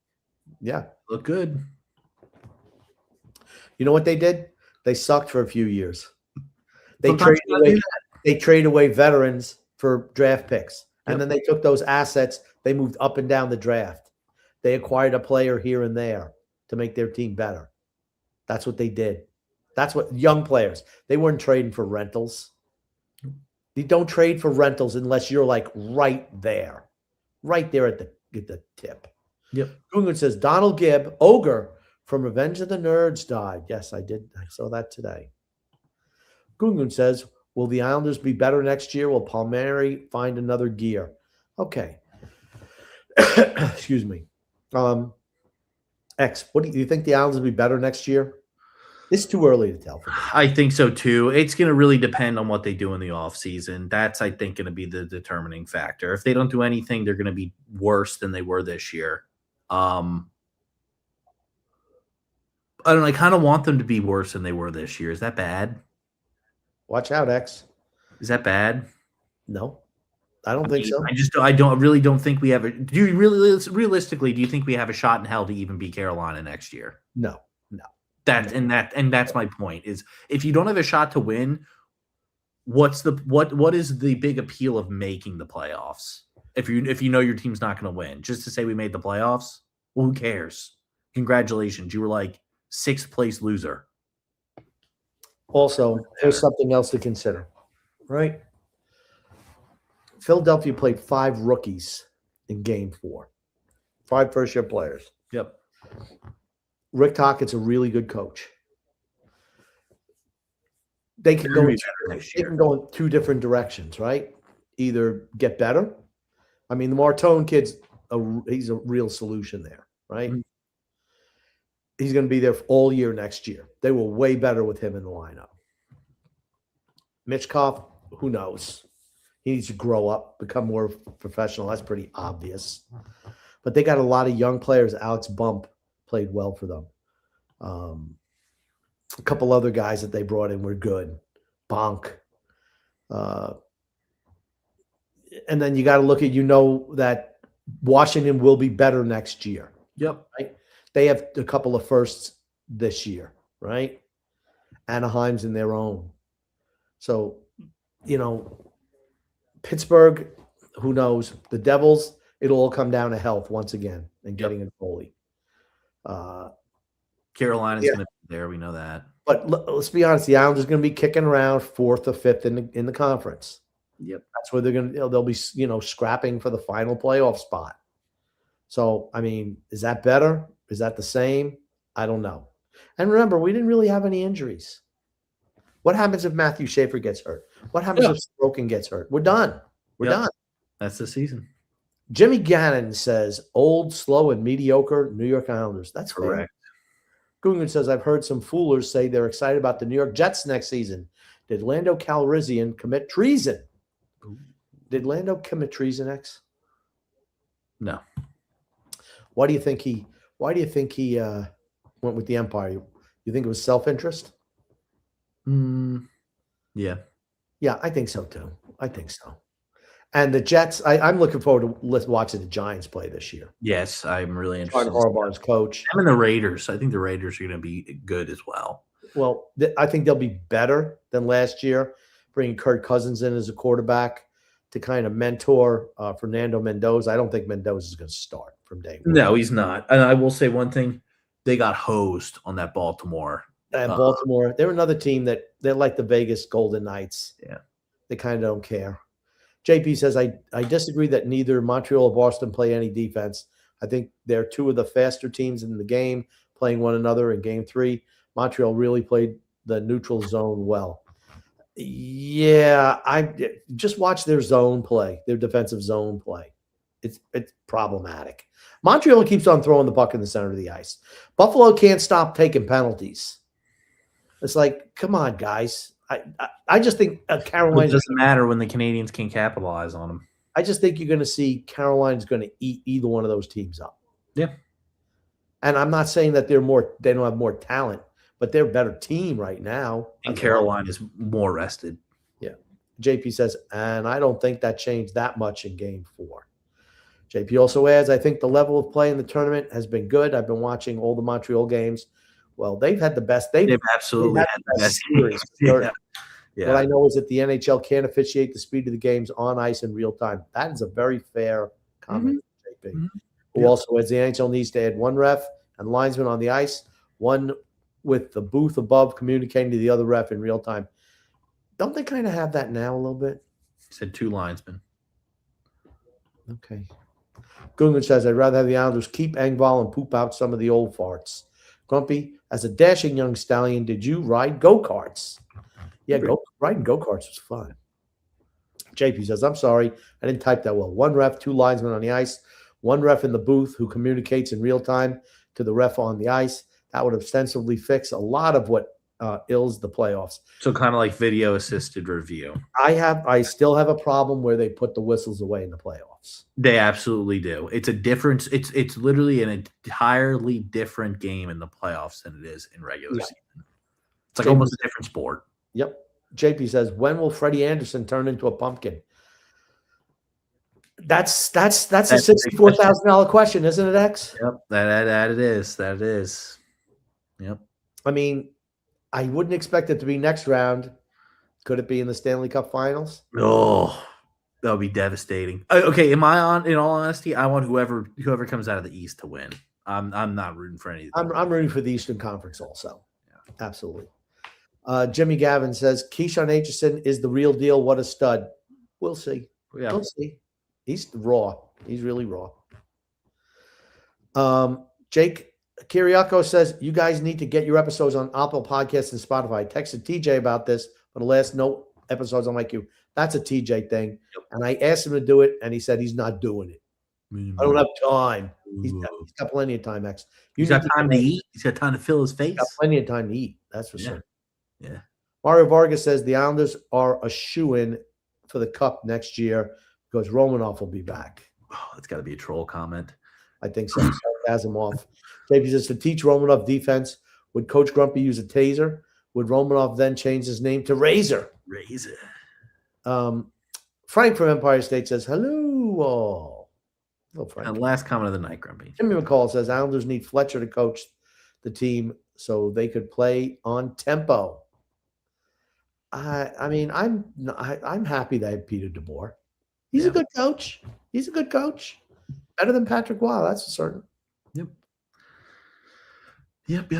Yeah. Look good. You know what they did? They sucked for a few years. They traded away veterans for draft picks. And then they took those assets. They moved up and down the draft. They acquired a player here and there to make their team better. That's what they did. That's what young players. They weren't trading for rentals. You don't trade for rentals unless you're like right there at the tip. Yep. Gungun says Donald Gibb, Ogre from Revenge of the Nerds died. Yes, I did. I saw that today. Gungun says, will the Islanders be better next year? Will Palmieri find another gear? Okay. Excuse me. X, what do you think the Islanders will be better next year? It's too early to tell. I think so too. It's going to really depend on what they do in the offseason. That's, I think, going to be the determining factor. If they don't do anything, they're going to be worse than they were this year. I don't know. I kind of want them to be worse than they were this year. Is that bad? Watch out, X. Is that bad? No, I don't think so. I really don't think we have do you really realistically, do you think we have a shot in hell to even beat Carolina next year? No. That's my point is if you don't have a shot to win, what is the big appeal of making the playoffs? If you know your team's not going to win, just to say we made the playoffs, well, who cares? Congratulations, you were like 6th place loser. Also, here's something else to consider, right? Philadelphia played 5 rookies in Game 4, 5 first-year players. Yep. Rick Tockett's a really good coach. They can go in 2 different directions, right? Either get better. I mean, the Martone kid's he's a real solution there, right? Mm-hmm. He's going to be there all year next year. They were way better with him in the lineup. Mitchkov, who knows? He needs to grow up, become more professional. That's pretty obvious. But they got a lot of young players. Alex Bump played well for them. A couple other guys that they brought in were good. Bonk. And then you got to look at, that Washington will be better next year. Yep. Right? They have a couple of firsts this year, right? Anaheim's in their own. So, Pittsburgh, who knows? The Devils, it'll all come down to health once again and getting a goalie. Carolina's going to be there. We know that. But let's be honest, the Islanders are going to be kicking around 4th or 5th in the conference. Yep. That's where they'll be, scrapping for the final playoff spot. So, I mean, is that better? Is that the same? I don't know. And remember, we didn't really have any injuries. What happens if Matthew Schaefer gets hurt? What happens if Sorokin gets hurt? We're done. We're done. That's the season. Jimmy Gannon says, old, slow, and mediocre New York Islanders. That's correct. Gungan says, I've heard some foolers say they're excited about the New York Jets next season. Did Lando Calrissian commit treason? Did Lando commit treason, X? No. Why do you think he went with the Empire? You think it was self-interest? Yeah. Yeah, I think so too. I think so. And the Jets, I'm looking forward to watching the Giants play this year. Yes, I'm really interested. Harbaugh's coach. Them and the Raiders. I think the Raiders are going to be good as well. Well, I think they'll be better than last year, bringing Kirk Cousins in as a quarterback to kind of mentor Fernando Mendoza. I don't think Mendoza is going to start from day one. No, he's not. And I will say one thing. They got hosed on that Baltimore. Baltimore, they're another team that they're like the Vegas Golden Knights. Yeah. They kind of don't care. JP says, I disagree that neither Montreal or Boston play any defense. I think they're 2 of the faster teams in the game, playing one another in Game 3. Montreal really played the neutral zone well. Yeah, I just watch their zone play, their defensive zone play. It's problematic. Montreal keeps on throwing the puck in the center of the ice. Buffalo can't stop taking penalties. It's like, come on, guys. I just think Carolina. It doesn't matter when the Canadians can capitalize on them. I just think you're going to see Carolina's going to eat either one of those teams up. Yeah. And I'm not saying that they don't have more talent, but they're a better team right now. And Carolina is more rested. Yeah. JP says, and I don't think that changed that much in Game 4. JP also adds, I think the level of play in the tournament has been good. I've been watching all the Montreal games. Well, they've had the best. They've absolutely had the best series. Yeah. What I know is that the NHL can't officiate the speed of the games on ice in real time. That is a very fair comment, JP. Who also adds the NHL needs to add 1 ref and linesman on the ice, 1 with the booth above communicating to the other ref in real time. Don't they kind of have that now a little bit? Said 2 linesmen. Okay. Gungan says, I'd rather have the Islanders keep Engvall and poop out some of the old farts. Grumpy, as a dashing young stallion, did you ride go-karts? Yeah, riding go-karts was fun. JP says, I'm sorry, I didn't type that well. 1 ref, 2 linesmen on the ice, 1 ref in the booth who communicates in real time to the ref on the ice. That would ostensibly fix a lot of what ills the playoffs. So kind of like video assisted review. I still have a problem where they put the whistles away in the playoffs. They absolutely do. It's a difference. It's literally an entirely different game in the playoffs than it is in regular season. It's like almost a different sport. Yep. JP says, when will Freddie Anderson turn into a pumpkin? That's a $64,000 question, isn't it, X? Yep. That it is. That it is. Yep. I mean, I wouldn't expect it to be next round. Could it be in the Stanley Cup Finals? Oh, that would be devastating. Okay, in all honesty, I want whoever comes out of the East to win. I'm not rooting for any. I'm rooting for the Eastern Conference also. Yeah. Absolutely. Jimmy Gavin says Keyshawn Aitchison is the real deal. What a stud. We'll see. Yeah. We'll see. He's raw. He's really raw. Jake Kiriako says, you guys need to get your episodes on Apple Podcasts and Spotify. I texted TJ about this for the last no episodes on my queue. That's a TJ thing. Yep. And I asked him to do it, and he said he's not doing it. I don't have time. He's got plenty of time, X. He's got time to eat. He's got time to fill his face. He's got plenty of time to eat. That's for sure. Yeah. Mario Vargas says the Islanders are a shoo-in for the Cup next year because Romanoff will be back. Oh, that's got to be a troll comment. I think so. Sarcasm off. JP says to teach Romanoff defense, would Coach Grumpy use a taser? Would Romanoff then change his name to Razor? Razor. Frank from Empire State says, hello all. Hello, Frank. And last comment of the night, Grumpy. Jimmy McCall says Islanders need Fletcher to coach the team so they could play on tempo. I mean, I'm happy they have Peter DeBoer. He's a good coach. He's a good coach. Better than Patrick Waugh, that's for certain. Yep.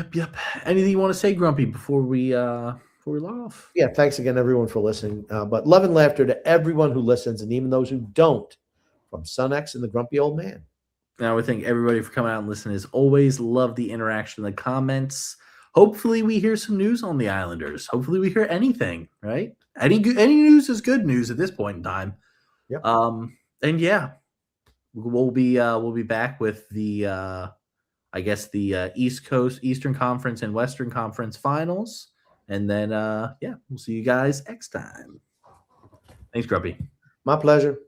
Anything you want to say, Grumpy, before we log off? Yeah, thanks again, everyone, for listening. But love and laughter to everyone who listens, and even those who don't, from Sun-X and the Grumpy Old Man. And I would thank everybody for coming out and listening. As always, love the interaction in the comments. Hopefully, we hear some news on the Islanders. Hopefully, we hear anything. Right? Any news is good news at this point in time. Yep. And yeah, we'll be back with the I guess the Eastern Conference and Western Conference finals, and then we'll see you guys next time. Thanks, Grumpy. My pleasure.